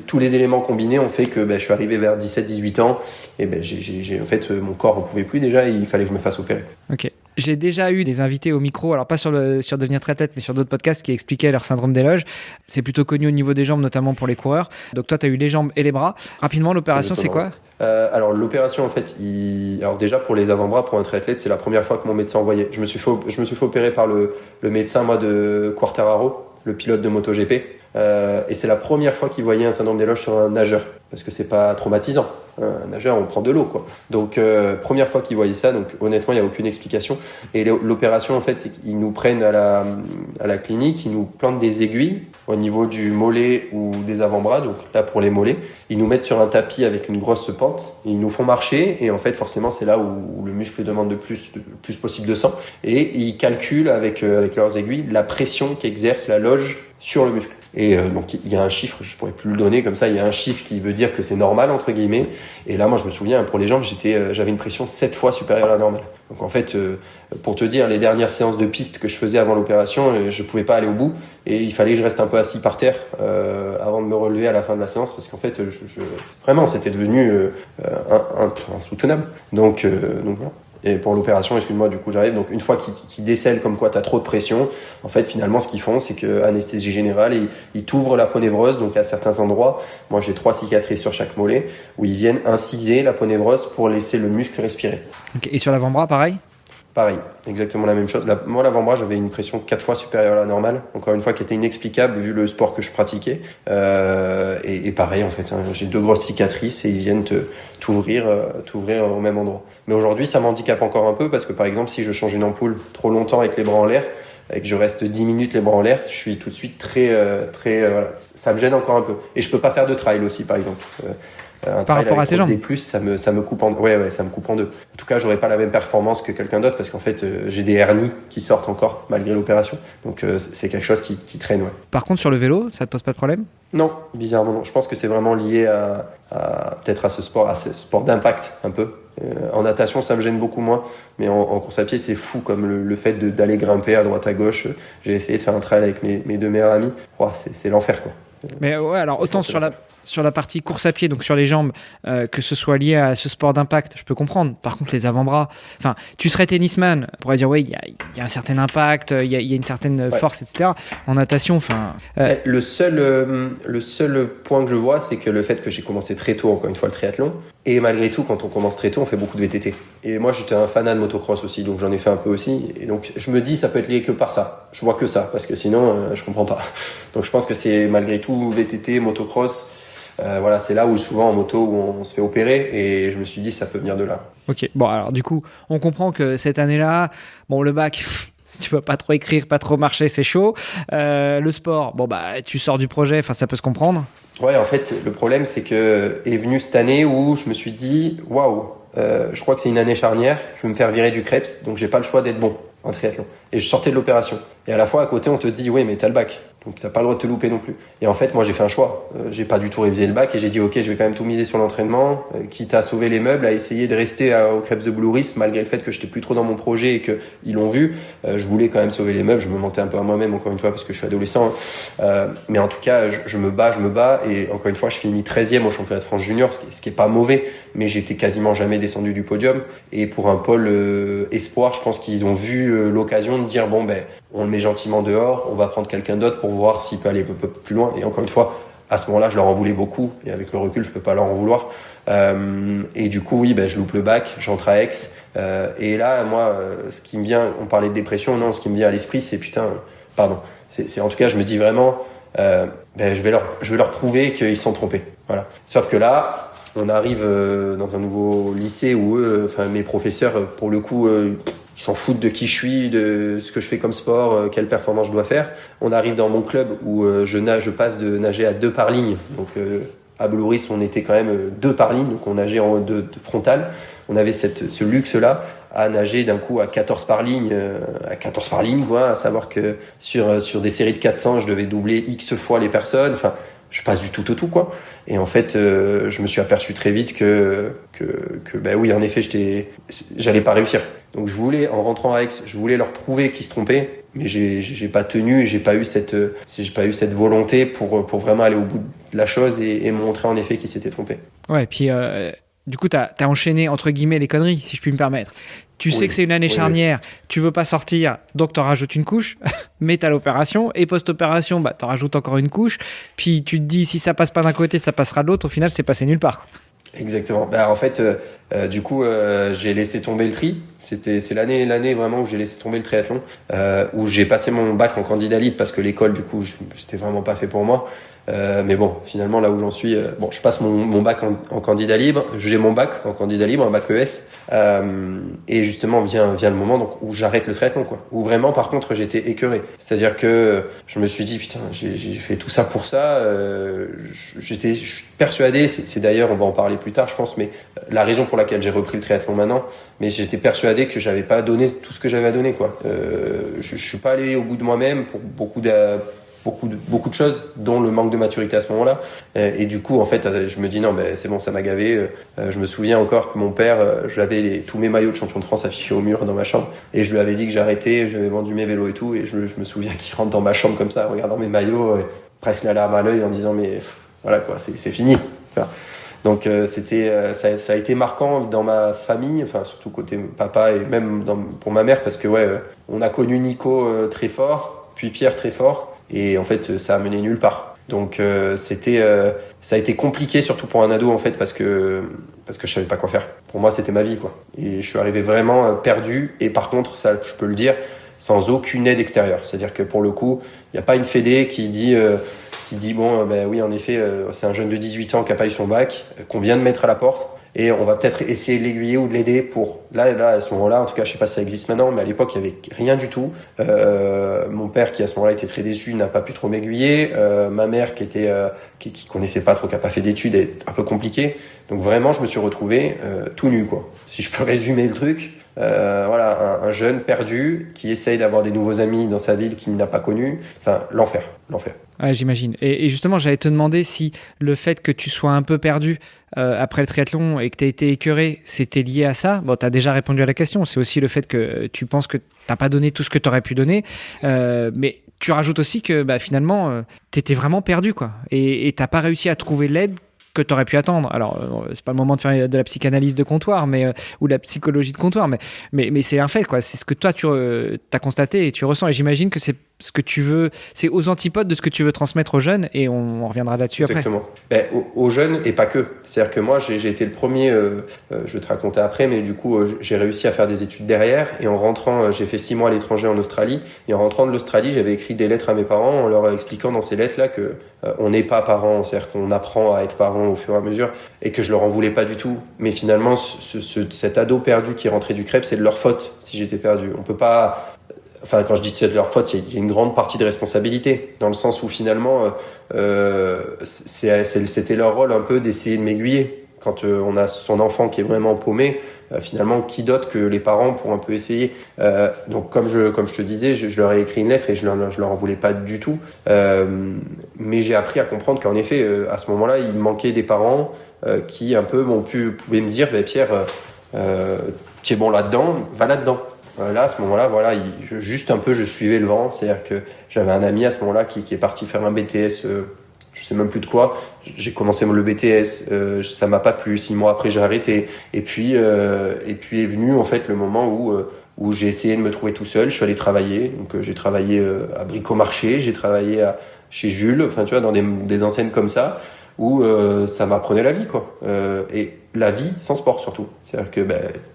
tous les éléments combinés ont fait que je suis arrivé vers 17-18 ans. Et ben, en fait, mon corps en pouvait plus déjà et il fallait que je me fasse opérer. Ok. J'ai déjà eu des invités au micro, alors pas sur Devenir Triathlète, mais sur d'autres podcasts qui expliquaient leur syndrome des loges. C'est plutôt connu au niveau des jambes, notamment pour les coureurs. Donc toi, tu as eu les jambes et les bras. Rapidement, l'opération, c'est quoi ? Alors l'opération, en fait, alors déjà pour les avant-bras, pour un triathlète, c'est la première fois que mon médecin envoyait. Je me suis fait opérer par le médecin, moi, de Quartararo, le pilote de MotoGP. Et c'est la première fois qu'il voyait un syndrome des loges sur un nageur, parce que c'est pas traumatisant. Un nageur, on prend de l'eau, quoi. Donc première fois qu'il voyait ça, donc honnêtement, il n'y a aucune explication. Et l'opération, en fait, c'est qu'ils nous prennent à la clinique, ils nous plantent des aiguilles au niveau du mollet ou des avant-bras, donc là pour les mollets, ils nous mettent sur un tapis avec une grosse pente, et ils nous font marcher, et en fait forcément c'est là où le muscle demande le plus possible de sang, et ils calculent avec leurs aiguilles la pression qu'exerce la loge sur le muscle. Et donc il y a un chiffre, je pourrais plus le donner comme ça, il y a un chiffre qui veut dire que c'est normal entre guillemets. Et là moi je me souviens pour les jambes j'avais une pression 7 fois supérieure à la normale. Donc en fait pour te dire les dernières séances de piste que je faisais avant l'opération, je pouvais pas aller au bout et il fallait que je reste un peu assis par terre avant de me relever à la fin de la séance parce qu'en fait vraiment c'était devenu insoutenable. Donc voilà. Et pour l'opération, excuse-moi, du coup j'arrive. Donc une fois qu'ils décèlent comme quoi t'as trop de pression, en fait finalement ce qu'ils font, c'est que anesthésie générale, ils t'ouvrent l'aponévrose. Donc à certains endroits, moi j'ai 3 cicatrices sur chaque mollet, où ils viennent inciser l'aponévrose pour laisser le muscle respirer. Okay. Et sur l'avant-bras, pareil ? Pareil, exactement la même chose. Moi, l'avant-bras, j'avais une pression 4 fois supérieure à la normale, encore une fois, qui était inexplicable vu le sport que je pratiquais. Et pareil, en fait, j'ai 2 grosses cicatrices et ils viennent t'ouvrir au même endroit. Mais aujourd'hui, ça m'handicape encore un peu parce que, par exemple, si je change une ampoule trop longtemps avec les bras en l'air, et que je reste 10 minutes les bras en l'air, je suis tout de suite très voilà. Ça me gêne encore un peu. Et je peux pas faire de trail aussi, par exemple. Par rapport à tes jambes. Des ça me coupe en ça me coupe en deux. En tout cas, j'aurais pas la même performance que quelqu'un d'autre parce qu'en fait, j'ai des hernies qui sortent encore malgré l'opération. Donc c'est quelque chose qui traîne, ouais. Par contre, sur le vélo, ça te pose pas de problème ? Non, bizarrement non. Je pense que c'est vraiment lié peut-être à ce sport d'impact un peu. En natation, ça me gêne beaucoup moins, mais en course à pied, c'est fou comme le fait d'aller grimper à droite à gauche. J'ai essayé de faire un trail avec mes 2 meilleurs amis. C'est l'enfer, quoi. Mais ouais, alors autant sur la partie course à pied, donc sur les jambes, que ce soit lié à ce sport d'impact, je peux comprendre. Par contre, les avant-bras, enfin, tu serais tennisman, on pourrait dire oui, il y a un certain impact, il y a une certaine force, etc. En natation, enfin. Le seul point que je vois, c'est que le fait que j'ai commencé très tôt, encore une fois, le triathlon, et malgré tout, quand on commence très tôt, on fait beaucoup de VTT. Et moi, j'étais un fanat de motocross aussi, donc j'en ai fait un peu aussi. Et donc, je me dis, ça peut être lié que par ça. Je vois que ça, parce que sinon, je comprends pas. Donc, je pense que c'est malgré tout VTT, motocross. Voilà, c'est là où souvent en moto où on se fait opérer et je me suis dit ça peut venir de là. Ok, bon alors du coup on comprend que cette année-là, bon le bac, si tu peux pas trop écrire, pas trop marcher, c'est chaud. Le sport, bon bah tu sors du projet, enfin ça peut se comprendre. Ouais, en fait le problème c'est que est venu cette année où je me suis dit waouh, je crois que c'est une année charnière, je vais me faire virer du Krebs, donc j'ai pas le choix d'être bon en triathlon. Et je sortais de l'opération. Et à la fois à côté on te dit oui mais t'as le bac. Donc t'as pas le droit de te louper non plus. Et en fait moi j'ai fait un choix. J'ai pas du tout révisé le bac et j'ai dit ok je vais quand même tout miser sur l'entraînement, quitte à sauver les meubles, à essayer de rester au Krebs de Boulouris malgré le fait que j'étais plus trop dans mon projet et que ils l'ont vu. Je voulais quand même sauver les meubles. Je me mentais un peu à moi-même encore une fois parce que je suis adolescent. Mais en tout cas je me bats et encore une fois je finis 13e au championnat de France junior, ce qui est pas mauvais. Mais j'étais quasiment jamais descendu du podium. Et pour un pôle espoir, je pense qu'ils ont vu l'occasion de dire bon ben on le met gentiment dehors, on va prendre quelqu'un d'autre pour voir s'il peut aller un peu plus loin. Et encore une fois, à ce moment-là, je leur en voulais beaucoup. Et avec le recul, je peux pas leur en vouloir. Et du coup, oui, ben, je loupe le bac, j'entre à Aix. Et là, moi, ce qui me vient, on parlait de dépression, non, ce qui me vient à l'esprit, c'est c'est en tout cas, je me dis vraiment, ben, je vais leur prouver qu'ils se sont trompés. Voilà. Sauf que là, on arrive dans un nouveau lycée où mes professeurs, pour le coup, ils s'en foutent de qui je suis, de ce que je fais comme sport, quelle performance je dois faire. On arrive dans mon club où je passe de nager à 2 par ligne. Donc à Belouris, on était quand même 2 par ligne, donc on nageait en 2 frontal. On avait ce luxe-là à nager d'un coup à 14 par ligne, quoi, à savoir que sur des séries de 400, je devais doubler X fois les personnes. Enfin, je passe du tout au tout, quoi. Et en fait, je me suis aperçu très vite que oui, en effet, j'allais pas réussir. Donc en rentrant à Aix, je voulais leur prouver qu'ils se trompaient, mais j'ai pas tenu, j'ai pas eu cette volonté pour vraiment aller au bout de la chose et montrer en effet qu'ils s'étaient trompés. Ouais, et puis du coup, t'as enchaîné entre guillemets les conneries, si je puis me permettre. Tu sais que c'est une année charnière, tu veux pas sortir, donc t'en rajoutes une couche, mais t'as l'opération, et post-opération, t'en rajoutes encore une couche, puis tu te dis, si ça passe pas d'un côté, ça passera de l'autre, au final, c'est passé nulle part. Exactement. En fait, du coup, j'ai laissé tomber le tri. C'est l'année vraiment où j'ai laissé tomber le triathlon, où j'ai passé mon bac en candidat libre parce que l'école, du coup, c'était vraiment pas fait pour moi. Mais bon, finalement, là où j'en suis, je passe mon bac en candidat libre. J'ai mon bac en candidat libre, un bac ES. Et justement, vient le moment donc où j'arrête le triathlon, quoi. Où vraiment, par contre, j'étais écœuré. C'est-à-dire que je me suis dit, putain, j'ai fait tout ça pour ça. Je suis persuadé, c'est d'ailleurs, on va en parler plus tard, je pense, mais la raison pour laquelle j'ai repris le triathlon maintenant, mais j'étais persuadé que j'avais pas donné tout ce que j'avais à donner, quoi. Je suis pas allé au bout de moi-même pour beaucoup de choses, dont le manque de maturité à ce moment-là. Et du coup, en fait, je me dis non, c'est bon, ça m'a gavé. Je me souviens encore que mon père, j'avais tous mes maillots de champion de France affichés au mur dans ma chambre, et je lui avais dit que j'arrêtais, j'avais vendu mes vélos et tout, et je me souviens qu'il rentre dans ma chambre comme ça, regardant mes maillots, presque la larme à l'œil, en disant mais voilà quoi, c'est fini. Donc ça a été marquant dans ma famille, enfin surtout côté papa et même pour ma mère, parce que on a connu Nico très fort, puis Pierre très fort. Et en fait, ça a mené nulle part. Donc ça a été compliqué, surtout pour un ado, en fait, parce que je savais pas quoi faire. Pour moi, c'était ma vie, quoi. Et je suis arrivé vraiment perdu. Et par contre, ça, je peux le dire, sans aucune aide extérieure. C'est-à-dire que pour le coup, il n'y a pas une fédé qui dit bon, oui, en effet, c'est un jeune de 18 ans qui a pas eu son bac, qu'on vient de mettre à la porte. Et on va peut-être essayer de l'aiguiller ou de l'aider pour... Là, à ce moment-là, en tout cas, je sais pas si ça existe maintenant, mais à l'époque, il y avait rien du tout. Mon père, qui à ce moment-là était très déçu, n'a pas pu trop m'aiguiller. Ma mère, qui connaissait pas trop, qui a pas fait d'études, est un peu compliquée. Donc vraiment, je me suis retrouvé tout nu, quoi. Si je peux résumer le truc. Un jeune perdu qui essaye d'avoir des nouveaux amis dans sa ville qu'il n'a pas connu. Enfin, l'enfer. Ouais, j'imagine. Et justement, j'allais te demander si le fait que tu sois un peu perdu après le triathlon et que tu aies été écœuré, c'était lié à ça. Bon, tu as déjà répondu à la question. C'est aussi le fait que tu penses que tu n'as pas donné tout ce que tu aurais pu donner. Mais tu rajoutes aussi que finalement, tu étais vraiment perdu, quoi. Et tu n'as pas réussi à trouver l'aide que tu aurais pu attendre. Alors, c'est pas le moment de faire de la psychanalyse de comptoir, ou de la psychologie de comptoir, mais c'est un fait, quoi. C'est ce que toi, tu as constaté et tu ressens. Et j'imagine que c'est ce que tu veux, c'est aux antipodes de ce que tu veux transmettre aux jeunes, et on reviendra là-dessus après. Exactement. Aux jeunes, et pas que. C'est-à-dire que moi, j'ai été le premier, je vais te raconter après, mais du coup, j'ai réussi à faire des études derrière, et en rentrant, j'ai fait 6 mois à l'étranger en Australie, et en rentrant de l'Australie, j'avais écrit des lettres à mes parents en leur expliquant dans ces lettres-là que on n'est pas parents, c'est-à-dire qu'on apprend à être parents au fur et à mesure, et que je leur en voulais pas du tout. Mais finalement, cet ado perdu qui rentrait du crêpe, c'est de leur faute si j'étais perdu. On peut pas... Enfin, quand je dis que c'est de leur faute, il y a une grande partie de responsabilité, dans le sens où finalement, c'était leur rôle un peu d'essayer de m'aiguiller. Quand on a son enfant qui est vraiment paumé, finalement, qui d'autre que les parents pour un peu essayer. Donc, comme je te disais, je leur ai écrit une lettre et je leur en voulais pas du tout. Mais j'ai appris à comprendre qu'en effet, à ce moment-là, il manquait des parents qui un peu pouvaient me dire, Pierre, tu es bon là-dedans, va là-dedans. Là, à ce moment-là, je suivais le vent. C'est-à-dire que j'avais un ami à ce moment-là qui est parti faire un BTS, je sais même plus de quoi. J'ai commencé le BTS, ça m'a pas plu. 6 mois après, j'ai arrêté. Et puis est venu en fait le moment où j'ai essayé de me trouver tout seul. Je suis allé travailler. Donc j'ai travaillé à Bricomarché, j'ai travaillé chez Jules. Enfin, tu vois, dans des enseignes comme ça où ça m'apprenait la vie, quoi. Et la vie sans sport surtout. C'est-à-dire que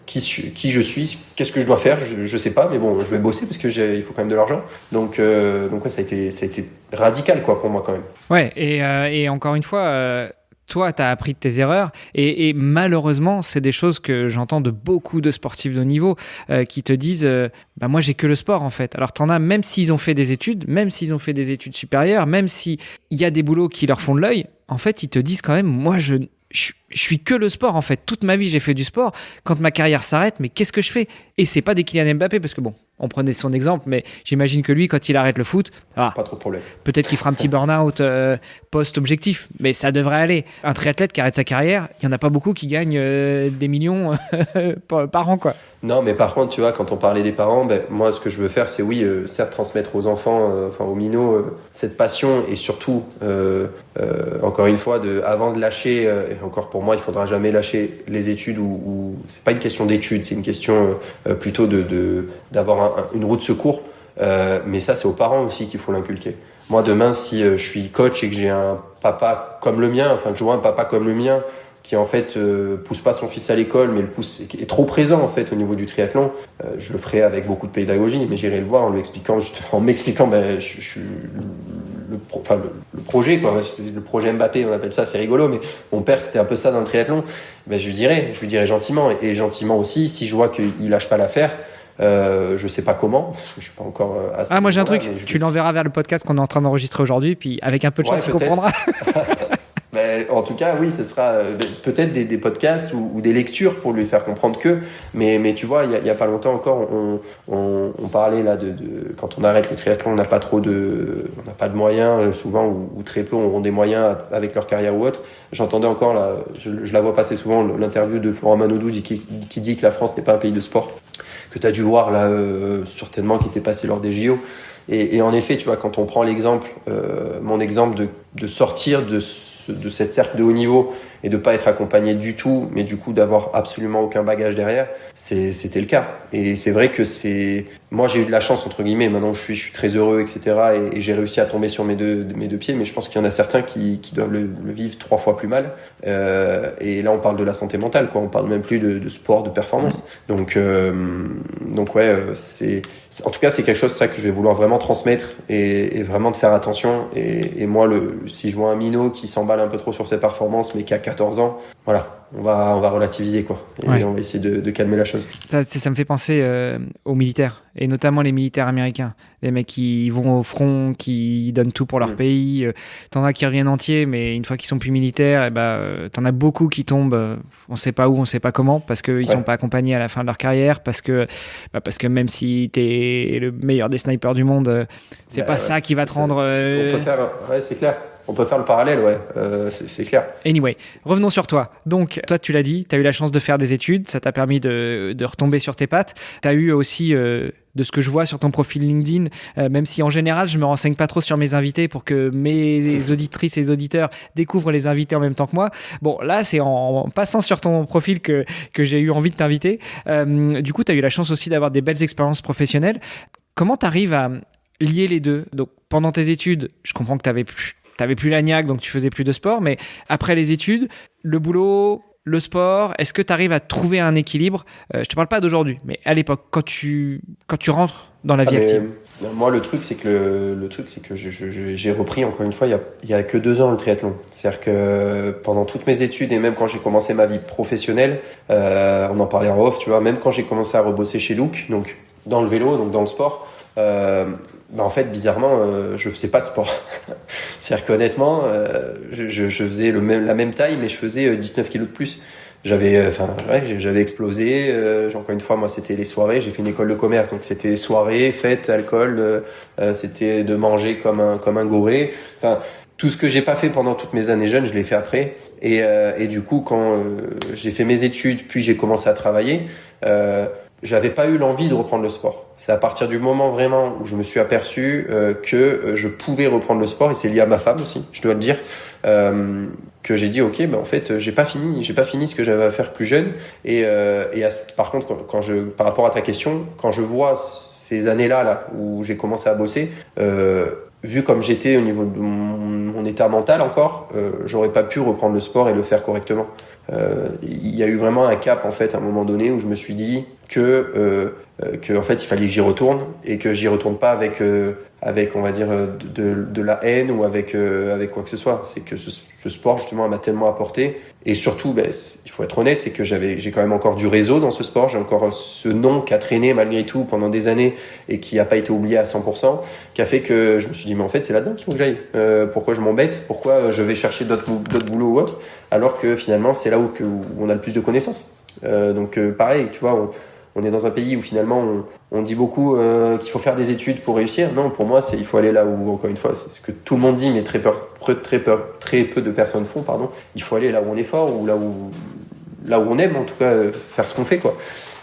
qui je suis, qu'est-ce que je dois faire, je sais pas, mais bon, je vais bosser parce que il faut quand même de l'argent. Donc ouais, ça a été radical, quoi, pour moi quand même. Ouais, et encore une fois, toi, tu as appris de tes erreurs et malheureusement, c'est des choses que j'entends de beaucoup de sportifs de haut niveau qui te disent moi, j'ai que le sport en fait. Alors, t'en as, même s'ils ont fait des études, même s'ils ont fait des études supérieures, même s'il y a des boulots qui leur font de l'œil, en fait, ils te disent quand même, moi, je suis que le sport en fait. Toute ma vie, j'ai fait du sport. Quand ma carrière s'arrête, mais qu'est-ce que je fais? Et c'est pas des Kylian Mbappé parce que bon, on prenait son exemple, mais j'imagine que lui, quand il arrête le foot, pas trop de problème. Peut-être qu'il fera un petit burn-out post-objectif, mais ça devrait aller. Un triathlète qui arrête sa carrière, il n'y en a pas beaucoup qui gagnent des millions par an, quoi. Non, mais par contre, tu vois, quand on parlait des parents, moi, ce que je veux faire, c'est certes transmettre aux enfants, aux minots, cette passion et surtout, encore une fois, avant de lâcher, et encore pour moi, il faudra jamais lâcher les études ou c'est pas une question d'études, c'est une question plutôt d'avoir une roue de secours. Mais ça, c'est aux parents aussi qu'il faut l'inculquer. Moi, demain, si je suis coach et que j'ai un papa comme le mien, enfin que je vois un papa comme le mien, qui en fait pousse pas son fils à l'école, mais est trop présent en fait au niveau du triathlon, je le ferai avec beaucoup de pédagogie, mais j'irai le voir en m'expliquant, le projet, quoi. Le projet Mbappé, on appelle ça, c'est rigolo, mais mon père, c'était un peu ça dans le triathlon. Je lui dirais gentiment, et gentiment aussi, si je vois qu'il lâche pas l'affaire, je sais pas comment, parce que je suis pas encore à ce moi j'ai un niveau-là, truc, tu l'enverras vers le podcast qu'on est en train d'enregistrer aujourd'hui, puis avec un peu de chance, il comprendra. En tout cas, oui, ce sera peut-être des podcasts ou des lectures pour lui faire comprendre que. Mais tu vois, il y a pas longtemps encore, on parlait là de quand on arrête le triathlon, on n'a pas de moyens souvent ou très peu ont des moyens avec leur carrière ou autre. J'entendais encore là, je la vois passer souvent l'interview de Florent Manodou qui dit que la France n'est pas un pays de sport, que tu as dû voir là certainement qui était passé lors des JO. Et en effet, tu vois, quand on prend l'exemple, mon exemple de sortir de cette cercle de haut niveau et de pas être accompagné du tout, mais du coup d'avoir absolument aucun bagage derrière, c'était le cas. Et c'est vrai que moi j'ai eu de la chance entre guillemets, maintenant je suis très heureux, etc. Et j'ai réussi à tomber sur mes deux pieds, mais je pense qu'il y en a certains qui doivent le vivre 3 fois plus mal. Et là on parle de la santé mentale, quoi. On parle même plus de sport, de performance. Donc ouais, en tout cas c'est quelque chose ça que je vais vouloir vraiment transmettre et vraiment de faire attention. Et moi si je vois un minot qui s'emballe un peu trop sur ses performances, mais qui a 14 ans, voilà, on va relativiser, quoi. Et on va essayer de calmer la chose. Ça me fait penser aux militaires, et notamment les militaires américains. Les mecs qui vont au front, qui donnent tout pour leur pays. T'en as qui reviennent entiers, mais une fois qu'ils sont plus militaires, t'en as beaucoup qui tombent, on sait pas où, on sait pas comment, parce qu'ils sont pas accompagnés à la fin de leur carrière, parce que même si t'es le meilleur des snipers du monde, c'est pas ça qui va te rendre... On peut faire... c'est clair. On peut faire le parallèle, c'est clair. Anyway, revenons sur toi. Donc, toi, tu l'as dit, tu as eu la chance de faire des études, ça t'a permis de retomber sur tes pattes. Tu as eu aussi, de ce que je vois sur ton profil LinkedIn, même si en général, je me renseigne pas trop sur mes invités pour que mes auditrices et auditeurs découvrent les invités en même temps que moi. Bon, là, c'est en passant sur ton profil que j'ai eu envie de t'inviter. Du coup, tu as eu la chance aussi d'avoir des belles expériences professionnelles. Comment tu arrives à lier les deux? Donc, pendant tes études, je comprends que t'avais plus la niaque, donc tu faisais plus de sport, mais après les études, le boulot, le sport, est-ce que tu arrives à trouver un équilibre? Je te parle pas d'aujourd'hui, mais à l'époque, quand tu rentres dans la vie active. Moi, le truc, c'est que j'ai repris, encore une fois, il y a que 2 ans le triathlon. C'est-à-dire que pendant toutes mes études et même quand j'ai commencé ma vie professionnelle, on en parlait en off, tu vois, même quand j'ai commencé à rebosser chez Look, donc dans le vélo, donc dans le sport, en fait, bizarrement, je faisais pas de sport. C'est-à-dire qu'honnêtement, je faisais la même taille, mais je faisais 19 kilos de plus. J'avais explosé. Encore une fois, moi, c'était les soirées. J'ai fait une école de commerce, donc c'était soirées, fêtes, alcool. C'était de manger comme un goré. Enfin, tout ce que j'ai pas fait pendant toutes mes années jeunes, je l'ai fait après. Et du coup, quand j'ai fait mes études, puis j'ai commencé à travailler, j'avais pas eu l'envie de reprendre le sport. C'est à partir du moment vraiment où je me suis aperçu que je pouvais reprendre le sport, et c'est lié à ma femme aussi, je dois le dire, que j'ai dit ok, en fait j'ai pas fini ce que j'avais à faire plus jeune. Par contre, par rapport à ta question, quand je vois ces années-là où j'ai commencé à bosser, vu comme j'étais au niveau de mon état mental encore, j'aurais pas pu reprendre le sport et le faire correctement. Il y a eu vraiment un cap en fait à un moment donné où je me suis dit que en fait il fallait que j'y retourne et que j'y retourne pas avec on va dire de la haine ou avec quoi que ce soit. C'est que ce sport justement m'a tellement apporté, et surtout il faut être honnête, c'est que j'ai quand même encore du réseau dans ce sport, j'ai encore ce nom qui a traîné malgré tout pendant des années et qui a pas été oublié à 100%, qui a fait que je me suis dit mais en fait c'est là-dedans qu'il faut que j'aille. Pourquoi je m'embête, pourquoi je vais chercher d'autres boulots ou autre, alors que finalement c'est là où on a le plus de connaissances. Donc pareil, tu vois, on est dans un pays où finalement on dit beaucoup qu'il faut faire des études pour réussir. Non, pour moi, il faut aller là où, encore une fois, c'est ce que tout le monde dit, mais très peu de personnes font, pardon. Il faut aller là où on est fort, ou là où on aime, en tout cas, faire ce qu'on fait, quoi.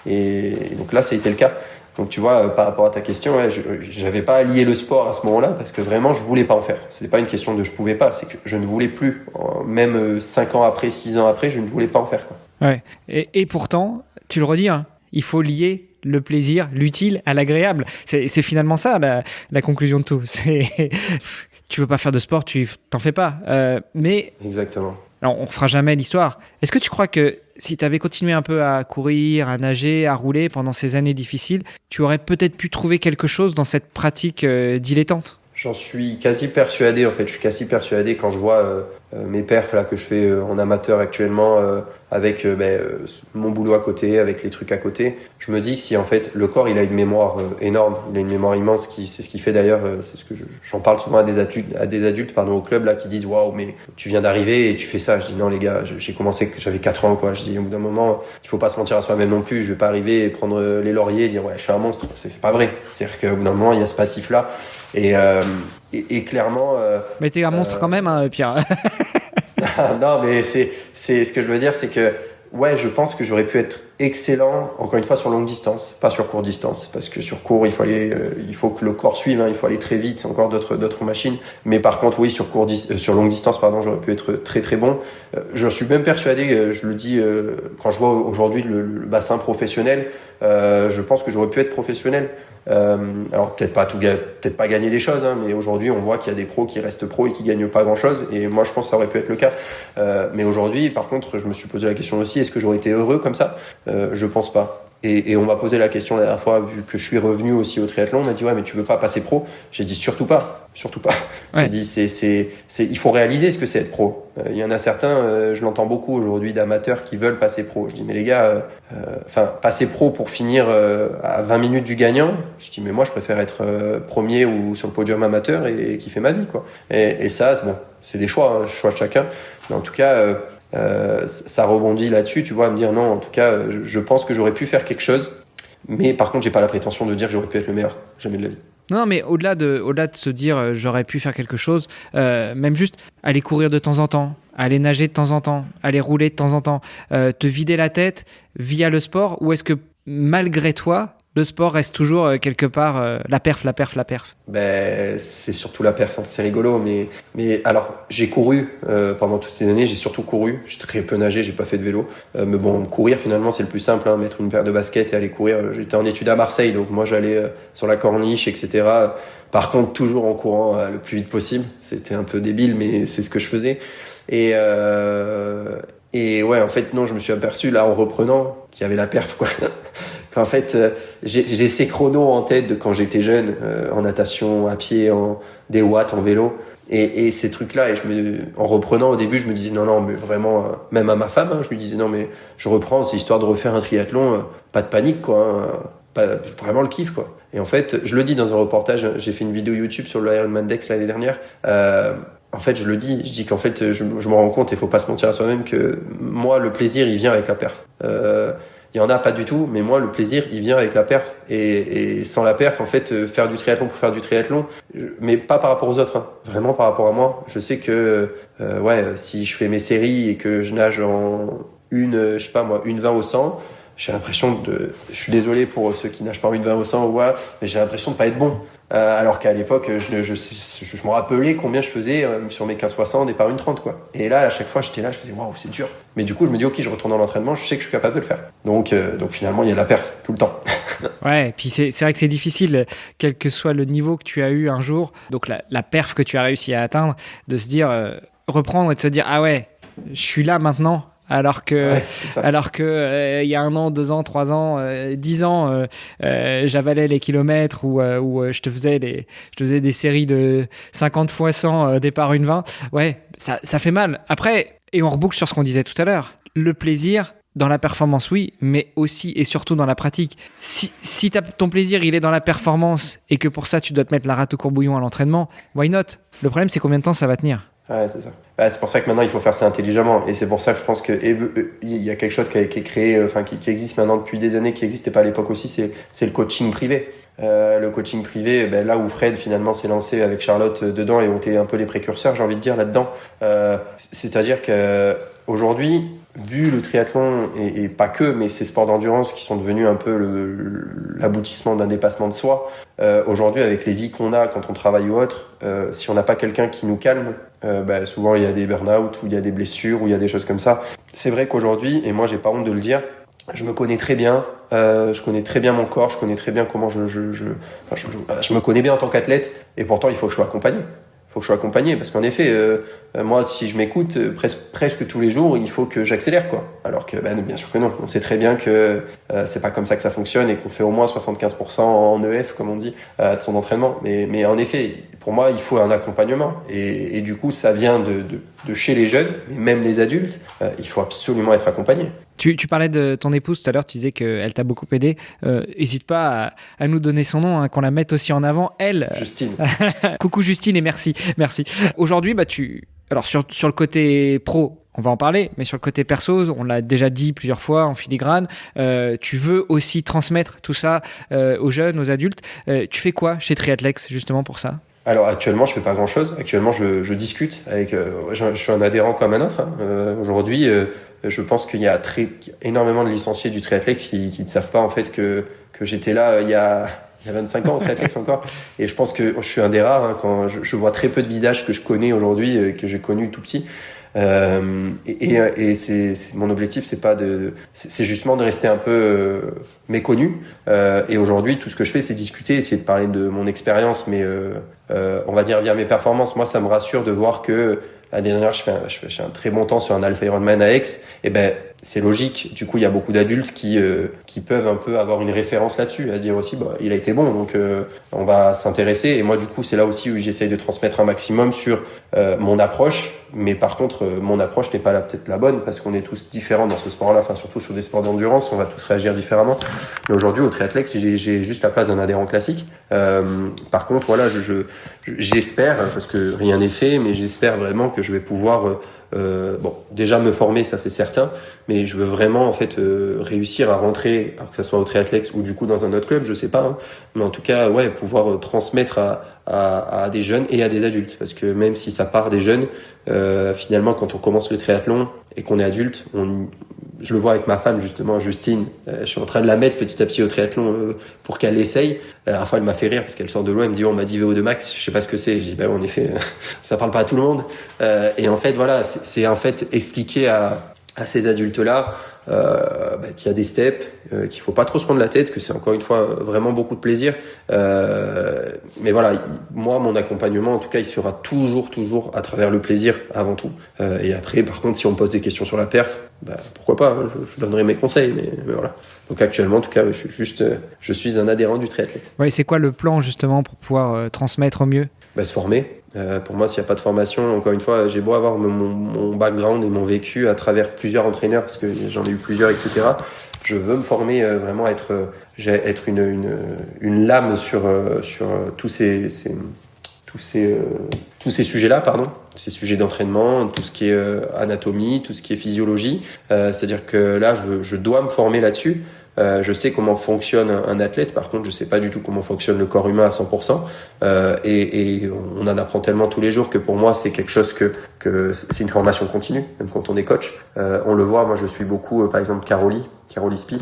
Et donc là, ça a été le cas. Donc tu vois, par rapport à ta question, j'avais pas allié le sport à ce moment-là parce que vraiment je voulais pas en faire. C'était pas une question de je pouvais pas, c'est que je ne voulais plus. Même 5 ans après, 6 ans après, je ne voulais pas en faire, quoi. Ouais. Et pourtant, tu le redis, hein, il faut lier le plaisir, l'utile à l'agréable. C'est finalement ça la conclusion de tout. Tu veux pas faire de sport, tu t'en fais pas. Mais exactement. Alors, on fera jamais l'histoire. Est-ce que tu crois que si tu avais continué un peu à courir, à nager, à rouler pendant ces années difficiles, tu aurais peut-être pu trouver quelque chose dans cette pratique dilettante ? J'en suis quasi persuadé, en fait. Je suis quasi persuadé quand je vois mes perfs là, que je fais en amateur actuellement avec mon boulot à côté, avec les trucs à côté. Je me dis que si en fait le corps il a une mémoire énorme, il a une mémoire immense, c'est ce qui fait d'ailleurs, c'est ce que j'en parle souvent à des adultes au club là qui disent waouh mais tu viens d'arriver et tu fais ça. Je dis non les gars, j'ai commencé que j'avais 4 ans quoi. Je dis au bout d'un moment il faut pas se mentir à soi-même non plus. Je vais pas arriver et prendre les lauriers et dire ouais je suis un monstre. C'est pas vrai. C'est-à-dire qu'au bout d'un moment il y a ce passif là. Et clairement. Mais t'es un monstre quand même, hein, Pierre. Non, mais c'est ce que je veux dire, c'est que ouais, je pense que j'aurais pu être excellent, encore une fois, sur longue distance, pas sur courte distance, parce que sur court, il faut que le corps suive, hein, il faut aller très vite, c'est encore d'autres machines. Mais par contre, oui, sur longue distance, pardon, j'aurais pu être très très bon. Je suis même persuadé, je le dis, quand je vois aujourd'hui le bassin professionnel, je pense que j'aurais pu être professionnel. Alors peut-être pas gagner des choses, hein, mais aujourd'hui on voit qu'il y a des pros qui restent pros et qui gagnent pas grand chose, et moi je pense que ça aurait pu être le cas, mais aujourd'hui par contre je me suis posé la question aussi, est-ce que j'aurais été heureux comme ça? Je pense pas. Et on m'a posé la question la dernière fois, vu que je suis revenu aussi au triathlon, on m'a dit ouais mais tu veux pas passer pro? J'ai dit surtout pas. Ouais. J'ai dit il faut réaliser ce que c'est être pro. Il y en a certains, je l'entends beaucoup aujourd'hui, d'amateurs qui veulent passer pro. Je dis mais les gars, passer pro pour finir à 20 minutes du gagnant, je dis mais moi je préfère être premier ou sur le podium amateur et kiffer ma vie quoi. Et ça c'est bon, c'est des choix, hein, choix de chacun. Mais en tout cas ça rebondit là-dessus, tu vois, à me dire non, en tout cas je pense que j'aurais pu faire quelque chose, mais par contre j'ai pas la prétention de dire que j'aurais pu être le meilleur, jamais de la vie. Non, mais au-delà de se dire j'aurais pu faire quelque chose, même juste aller courir de temps en temps, aller nager de temps en temps, aller rouler de temps en temps, te vider la tête via le sport, ou est-ce que malgré toi, le sport reste toujours quelque part la perf? Ben, c'est surtout la perf, hein. C'est rigolo, mais alors j'ai couru pendant toutes ces années, j'ai surtout couru, j'ai très peu nagé, j'ai pas fait de vélo, mais bon, courir finalement c'est le plus simple, hein, mettre une paire de baskets et aller courir. J'étais en études à Marseille, donc moi j'allais sur la corniche, etc. Par contre toujours en courant le plus vite possible, c'était un peu débile, mais c'est ce que je faisais. Et ouais, en fait non, je me suis aperçu là en reprenant qu'il y avait la perf quoi. En fait, j'ai ces chronos en tête de quand j'étais jeune, en natation, à pied, des watts, en vélo, et ces trucs-là. Et en reprenant au début, je me disais non, mais vraiment, même à ma femme, hein, je lui disais non, mais je reprends, c'est histoire de refaire un triathlon, pas de panique, quoi, hein, vraiment le kiff, quoi. Et en fait, je le dis dans un reportage, j'ai fait une vidéo YouTube sur le Ironman Dex l'année dernière. En fait, je dis qu'en fait, je me rends compte, et faut pas se mentir à soi-même, que moi, le plaisir, il vient avec la perf. Il y en a pas du tout, mais moi le plaisir il vient avec la perf, et sans la perf en fait faire du triathlon pour faire du triathlon, mais pas par rapport aux autres, hein, vraiment par rapport à moi. Je sais que si je fais mes séries et que je nage en une 20 au 100, j'ai l'impression je suis désolé pour ceux qui nagent pas en 1 20 au 100 ou mais j'ai l'impression de pas être bon. Alors qu'à l'époque, je me rappelais combien je faisais sur mes 15-60 et par 1,30 quoi. Et là, à chaque fois, j'étais là, je faisais waouh, c'est dur. Mais du coup, je me dis ok, je retourne dans l'entraînement, je sais que je suis capable de le faire. Donc finalement, il y a la perf tout le temps. Ouais, et puis c'est vrai que c'est difficile, quel que soit le niveau que tu as eu un jour, donc la perf que tu as réussi à atteindre, de se dire reprendre et de se dire ah ouais, je suis là maintenant. alors que Ouais, c'est ça. il y a 1 an, 2 ans, 3 ans, 10 ans, j'avalais les kilomètres ou je te faisais des séries de 50 fois 100 départ 1,20. Ouais, ça fait mal. Après, et on reboucle sur ce qu'on disait tout à l'heure, le plaisir dans la performance, oui, mais aussi et surtout dans la pratique. Si ton plaisir, il est dans la performance et que pour ça, tu dois te mettre la rate au courbouillon à l'entraînement, why not? Le problème, c'est combien de temps ça va tenir. Ouais, c'est ça. C'est pour ça que maintenant il faut faire ça intelligemment, et c'est pour ça que je pense que il y a quelque chose qui est créé, enfin qui existe maintenant depuis des années, qui n'existait pas à l'époque aussi, c'est le coaching privé. Le coaching privé, là où Fred finalement s'est lancé avec Charlotte dedans et ont été un peu les précurseurs, j'ai envie de dire là-dedans. C'est-à-dire que aujourd'hui, vu le triathlon et pas que, mais ces sports d'endurance qui sont devenus un peu l'aboutissement d'un dépassement de soi. Aujourd'hui, avec les vies qu'on a quand on travaille ou autre, si on n'a pas quelqu'un qui nous calme, souvent il y a des burn-out ou il y a des blessures ou il y a des choses comme ça. C'est vrai qu'aujourd'hui, et moi j'ai pas honte de le dire, je me connais très bien, je connais très bien mon corps, je connais très bien comment je me connais bien en tant qu'athlète, et pourtant il faut que je sois accompagné. Faut que je sois accompagné, parce qu'en effet, moi, si je m'écoute presque tous les jours, il faut que j'accélère, quoi. Alors que, bien sûr que non. On sait très bien que c'est pas comme ça que ça fonctionne et qu'on fait au moins 75% en EF, comme on dit, de son entraînement. Mais en effet, pour moi, il faut un accompagnement. Et du coup, ça vient de chez les jeunes, mais même les adultes, il faut absolument être accompagné. Tu parlais de ton épouse tout à l'heure, tu disais qu'elle t'a beaucoup aidé. N'hésite pas à nous donner son nom, qu'on la mette aussi en avant. Elle. Justine. Coucou Justine et merci. Aujourd'hui, alors sur le côté pro, on va en parler, mais sur le côté perso, on l'a déjà dit plusieurs fois en filigrane, tu veux aussi transmettre tout ça aux jeunes, aux adultes. Tu fais quoi chez Triathlex justement pour ça ? Alors actuellement, je fais pas grand-chose. Actuellement, je discute avec. Je suis un adhérent comme un autre. Aujourd'hui, je pense qu'il y a énormément de licenciés du Triathlex qui ne savent pas en fait que j'étais là il y a 25 ans au Triathlex encore. Et je pense que je suis un des rares quand je vois très peu de visages que je connais aujourd'hui, que j'ai connus tout petit. C'est mon objectif, c'est justement de rester un peu méconnu. Et aujourd'hui, tout ce que je fais, c'est discuter, essayer de parler de mon expérience, mais on va dire via mes performances. Moi, ça me rassure de voir que l'année dernière, je fais un très bon temps sur un Alpha Ironman à Aix. Et c'est logique. Du coup, il y a beaucoup d'adultes qui peuvent un peu avoir une référence là-dessus, à se dire aussi, il a été bon, donc on va s'intéresser. Et moi, du coup, c'est là aussi où j'essaye de transmettre un maximum sur mon approche. Mais par contre, mon approche n'est pas peut-être la bonne, parce qu'on est tous différents dans ce sport-là. Enfin, surtout sur des sports d'endurance, on va tous réagir différemment. Mais aujourd'hui, au Triathlex, j'ai juste la place d'un adhérent classique. Par contre, voilà, j'espère, parce que rien n'est fait, mais j'espère vraiment que je vais pouvoir déjà me former, ça c'est certain, mais je veux vraiment en fait réussir à rentrer, alors que ça soit au Triathlex ou du coup dans un autre club, je sais pas, mais en tout cas pouvoir transmettre à des jeunes et à des adultes, parce que même si ça part des jeunes, finalement quand on commence le triathlon et qu'on est adulte, je le vois avec ma femme justement, Justine, je suis en train de la mettre petit à petit au triathlon pour qu'elle l'essaye. La dernière fois, elle m'a fait rire parce qu'elle sort de loin, elle me dit on m'a dit VO2 max, je sais pas ce que c'est. Je dis en effet, ça parle pas à tout le monde. Et en fait voilà, c'est en fait expliquer à ces adultes-là qu'il y a des steps, qu'il faut pas trop se prendre la tête, que c'est encore une fois vraiment beaucoup de plaisir. Mais voilà, moi mon accompagnement en tout cas il se fera toujours à travers le plaisir avant tout. Et après par contre si on me pose des questions sur la perf, pourquoi pas, hein, je donnerai mes conseils, mais voilà. Donc actuellement en tout cas je suis un adhérent du Triathlex. Ouais, c'est quoi le plan justement pour pouvoir transmettre au mieux ? Se former. Pour moi, s'il n'y a pas de formation, encore une fois, j'ai beau avoir mon background et mon vécu à travers plusieurs entraîneurs, parce que j'en ai eu plusieurs, etc. Je veux me former vraiment être une lame sur tous ces sujets-là, ces sujets d'entraînement, tout ce qui est anatomie, tout ce qui est physiologie. C'est-à-dire que là, je dois me former là-dessus. Je sais comment fonctionne un athlète, par contre je sais pas du tout comment fonctionne le corps humain à 100%, et on en apprend tellement tous les jours que pour moi c'est quelque chose que c'est une formation continue, même quand on est coach. On le voit, moi je suis beaucoup par exemple Caroly Spy,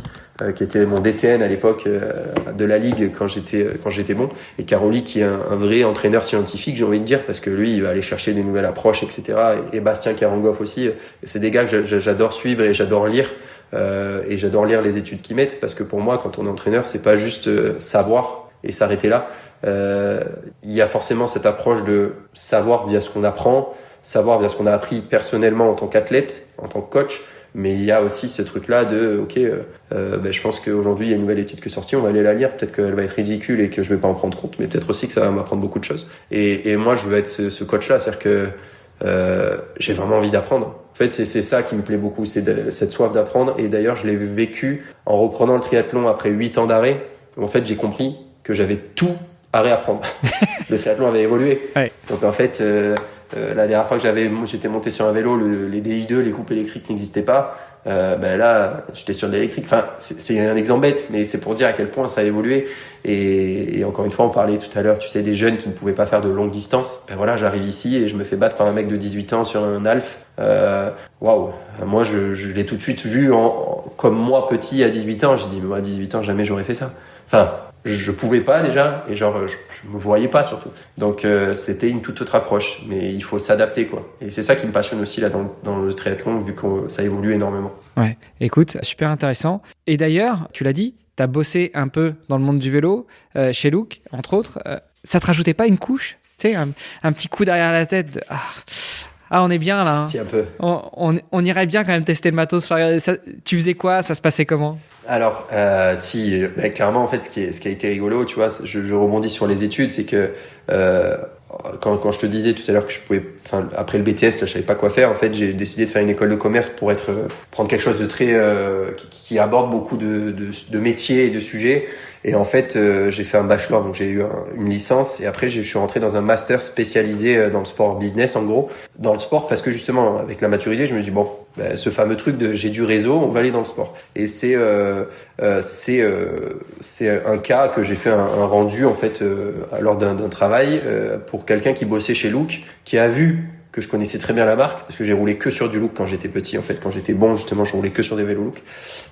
qui était mon DTN à l'époque de la ligue quand j'étais bon, et Caroly qui est un vrai entraîneur scientifique, j'ai envie de dire, parce que lui il va aller chercher des nouvelles approches, etc. Et Bastien Karangoff aussi, c'est des gars que j'adore suivre et j'adore lire. Et j'adore lire les études qu'ils mettent, parce que pour moi quand on est entraîneur c'est pas juste savoir et s'arrêter là. Il y a forcément cette approche de savoir via ce qu'on apprend, savoir via ce qu'on a appris personnellement en tant qu'athlète, en tant que coach, Mais il y a aussi ce truc-là de, je pense qu'aujourd'hui, il y a une nouvelle étude qui est sortie, on va aller la lire, peut-être qu'elle va être ridicule et que je vais pas en prendre compte, mais peut-être aussi que ça va m'apprendre beaucoup de choses. Et moi, je veux être ce coach-là, c'est-à-dire que j'ai vraiment envie d'apprendre. En fait, c'est ça qui me plaît beaucoup, c'est cette soif d'apprendre. Et d'ailleurs, je l'ai vécu en reprenant le triathlon après 8 ans d'arrêt. En fait, j'ai compris que j'avais tout à réapprendre. Le triathlon avait évolué. Ouais. Donc en fait, la dernière fois que j'étais monté sur un vélo, les DI2, les coupes électriques n'existaient pas. Là, j'étais sur de l'électrique. Enfin, c'est un exemple bête, mais c'est pour dire à quel point ça a évolué. Et encore une fois, on parlait tout à l'heure, tu sais, des jeunes qui ne pouvaient pas faire de longue distance. Voilà, j'arrive ici et je me fais battre par un mec de 18 ans sur un half. Waouh. Moi, je l'ai tout de suite vu comme moi petit à 18 ans. J'ai dit, mais moi à 18 ans, jamais j'aurais fait ça. Enfin, je pouvais pas déjà, et je me voyais pas surtout. Donc c'était une toute autre approche, mais il faut s'adapter, quoi. Et c'est ça qui me passionne aussi là dans le triathlon, vu que ça évolue énormément. Ouais, écoute, super intéressant. Et d'ailleurs, tu l'as dit, tu as bossé un peu dans le monde du vélo, chez Look, entre autres. Ça te rajoutait pas une couche, tu sais, un petit coup derrière la tête de, on est bien là. Hein. Si, un peu. On irait bien quand même tester le matos. Tu faisais quoi? Ça se passait comment? Alors, clairement, en fait, ce qui a été rigolo, tu vois, je rebondis sur les études, c'est que quand je te disais tout à l'heure que après le BTS, là, je savais pas quoi faire. En fait, j'ai décidé de faire une école de commerce pour prendre quelque chose de très qui aborde beaucoup de métiers et de sujets. Et en fait, j'ai fait un bachelor, donc j'ai eu une licence, et après je suis rentré dans un master spécialisé dans le sport business, en gros, dans le sport, parce que justement, avec la maturité, je me dis ce fameux truc de j'ai du réseau, on va aller dans le sport. Et c'est un cas que j'ai fait un rendu en fait lors d'un travail pour quelqu'un qui bossait chez Look, qui a vu que je connaissais très bien la marque, parce que j'ai roulé que sur du Look quand j'étais petit. En fait, quand j'étais bon, justement, je roulais que sur des vélos Look.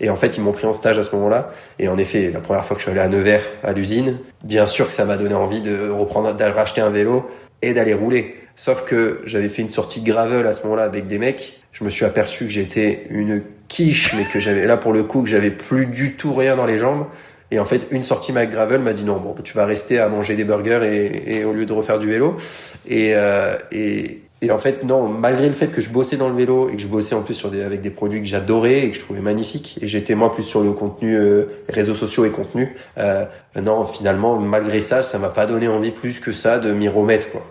Et en fait, ils m'ont pris en stage à ce moment-là. Et en effet, la première fois que je suis allé à Nevers, à l'usine, bien sûr que ça m'a donné envie d'aller racheter un vélo et d'aller rouler. Sauf que j'avais fait une sortie de gravel à ce moment-là avec des mecs. Je me suis aperçu que j'étais une quiche, mais que j'avais plus du tout rien dans les jambes. Et en fait, une sortie Mac Gravel m'a dit non, tu vas rester à manger des burgers et au lieu de refaire du vélo. Et en fait, non, malgré le fait que je bossais dans le vélo et que je bossais en plus avec des produits que j'adorais et que je trouvais magnifiques, et j'étais moi plus sur le contenu, réseaux sociaux et contenu, non, finalement, malgré ça m'a pas donné envie plus que ça de m'y remettre, quoi.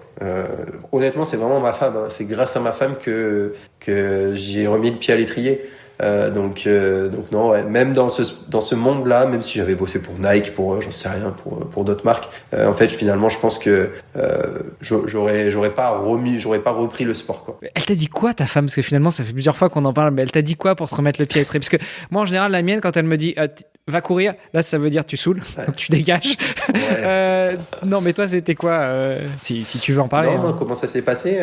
Honnêtement, c'est vraiment ma femme, hein. C'est grâce à ma femme que j'ai remis le pied à l'étrier. Donc non, ouais. Même dans ce monde-là, même si j'avais bossé pour Nike, j'en sais rien, pour d'autres marques, en fait, finalement, je pense que j'aurais pas repris le sport, quoi. Elle t'a dit quoi, ta femme? Parce que finalement, ça fait plusieurs fois qu'on en parle, mais elle t'a dit quoi pour te remettre le pied à l'étrier? Parce que moi, en général, la mienne, quand elle me dit va courir, là, ça veut dire tu saoules, ouais. Donc tu dégages. Ouais. Non, mais toi, c'était quoi si tu veux en parler. Non, hein. Comment ça s'est passé?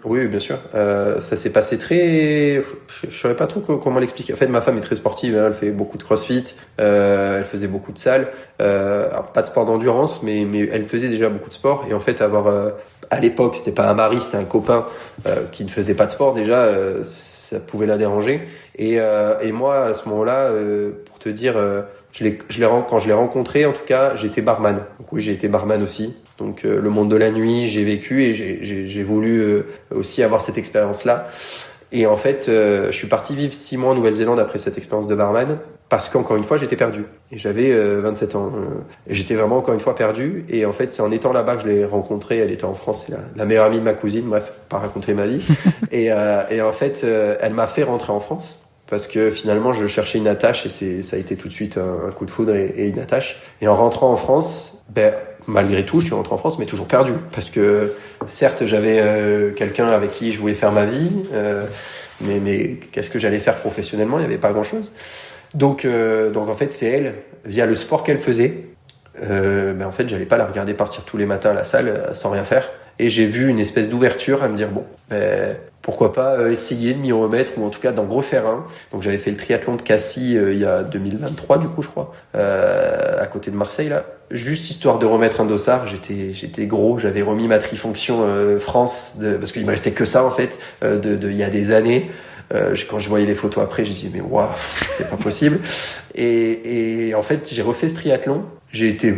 Oui, bien sûr. Ça s'est passé très... Je saurais pas trop comment l'expliquer. En fait, ma femme est très sportive, hein. Elle fait beaucoup de crossfit, elle faisait beaucoup de salles. Alors, pas de sport d'endurance, mais elle faisait déjà beaucoup de sport. Et en fait, à l'époque, c'était pas un mari, c'était un copain qui ne faisait pas de sport déjà, ça pouvait la déranger. Et moi, à ce moment-là, pour te dire, quand je l'ai rencontré, en tout cas, j'étais barman. Donc oui, j'ai été barman aussi. Donc le monde de la nuit, j'ai vécu et j'ai voulu aussi avoir cette expérience-là. Et en fait, je suis parti vivre 6 mois en Nouvelle-Zélande après cette expérience de barman, parce qu'encore une fois, j'étais perdu. Et j'avais 27 ans. Et j'étais vraiment encore une fois perdu. Et en fait, c'est en étant là-bas que je l'ai rencontrée. Elle était en France, c'est la meilleure amie de ma cousine. Bref, pas raconter ma vie. Et en fait, elle m'a fait rentrer en France. Parce que finalement, je cherchais une attache et ça a été tout de suite un coup de foudre et une attache. Et en rentrant en France, malgré tout, je suis rentré en France, mais toujours perdu. Parce que certes, j'avais quelqu'un avec qui je voulais faire ma vie, mais qu'est-ce que j'allais faire professionnellement? Il n'y avait pas grand-chose. Donc en fait, c'est elle, via le sport qu'elle faisait, en fait, j'allais pas la regarder partir tous les matins à la salle sans rien faire. Et j'ai vu une espèce d'ouverture à me dire pourquoi pas essayer de m'y remettre, ou en tout cas d'en refaire un. Donc j'avais fait le triathlon de Cassis il y a 2023 du coup, je crois, à côté de Marseille là, juste histoire de remettre un dossard. J'étais gros, j'avais remis ma trifonction France parce qu'il me restait que ça en fait il y a des années. Quand je voyais les photos après, je disais mais waouh, c'est pas possible. Et en fait, j'ai refait ce triathlon. J'ai été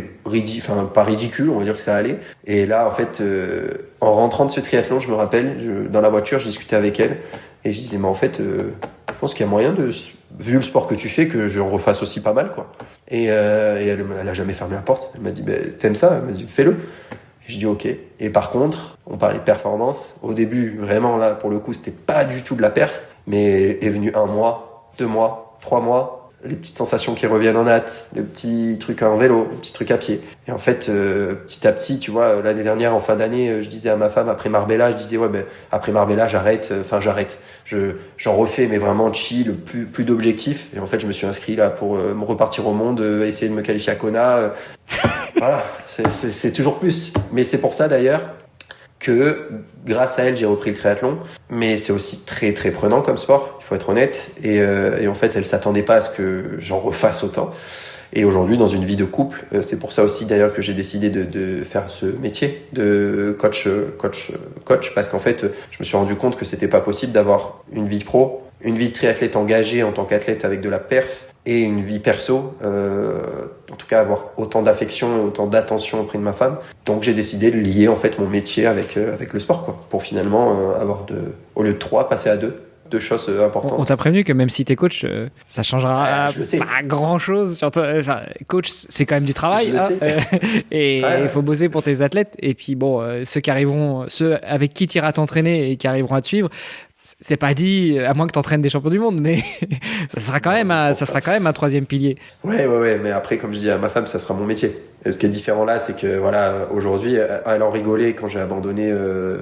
pas ridicule, on va dire que ça allait. Et là, en fait, en rentrant de ce triathlon, je me rappelle, dans la voiture, je discutais avec elle et je disais mais en fait, pense qu'il y a moyen vu le sport que tu fais, que je refasse aussi pas mal, quoi. Et elle a jamais fermé la porte. Elle m'a dit, t'aimes ça? Elle m'a dit, fais-le. Et je dis, ok. Et par contre, on parlait de performance. Au début, vraiment, là, pour le coup, c'était pas du tout de la perf, mais est venu 1 mois, 2 mois, 3 mois, les petites sensations qui reviennent en hâte, le petit truc en vélo, le petit truc à pied. Et en fait, petit à petit, tu vois, l'année dernière, en fin d'année, je disais à ma femme, après Marbella, je disais, après Marbella, j'arrête. J'en refais, mais vraiment chill, plus d'objectifs. Et en fait, je me suis inscrit là pour me repartir au monde, essayer de me qualifier à Kona. Voilà, c'est toujours plus. Mais c'est pour ça, d'ailleurs, que grâce à elle, j'ai repris le triathlon. Mais c'est aussi très, très prenant comme sport, il faut être honnête. Et en fait, elle s'attendait pas à ce que j'en refasse autant. Et aujourd'hui, dans une vie de couple, c'est pour ça aussi d'ailleurs que j'ai décidé de faire ce métier de coach, parce qu'en fait, je me suis rendu compte que c'était pas possible d'avoir une vie pro, une vie de triathlète engagée en tant qu'athlète avec de la perf, et une vie perso, en tout cas avoir autant d'affection et autant d'attention auprès de ma femme. Donc j'ai décidé de lier en fait mon métier avec le sport, quoi, pour finalement avoir au lieu de 3, passer à 2 choses importantes. On t'a prévenu que même si t'es coach, ça changera pas grand chose sur toi. Enfin, coach, c'est quand même du travail, et il faut bosser pour tes athlètes. Et puis bon, ceux avec qui t'iras t'entraîner et qui arriveront à te suivre, c'est pas dit, à moins que t'entraînes des champions du monde, mais ça sera quand même un 3e pilier. Ouais, mais après, comme je dis à ma femme, ça sera mon métier. Et ce qui est différent là, c'est que voilà, aujourd'hui, elle en rigolait quand j'ai abandonné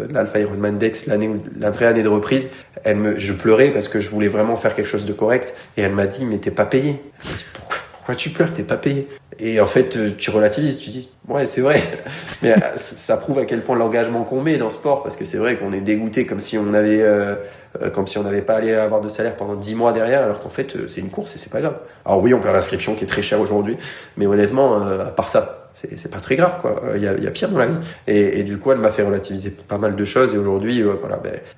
l'Alpha Ironman Dex, la vraie année de reprise. Je pleurais parce que je voulais vraiment faire quelque chose de correct. Et elle m'a dit, mais t'es pas payé. Je me dis, pourquoi tu pleures? T'es pas payé. Et en fait, tu relativises, tu dis, ouais, c'est vrai. Mais ça prouve à quel point l'engagement qu'on met dans ce sport, parce que c'est vrai qu'on est dégoûté comme si on n'avait pas allé avoir de salaire pendant 10 mois derrière, alors qu'en fait, c'est une course et c'est pas grave. Alors oui, on perd l'inscription qui est très chère aujourd'hui, mais honnêtement, à part ça, c'est pas très grave, quoi. Il y a pire dans la vie. Et du coup, elle m'a fait relativiser pas mal de choses, et aujourd'hui,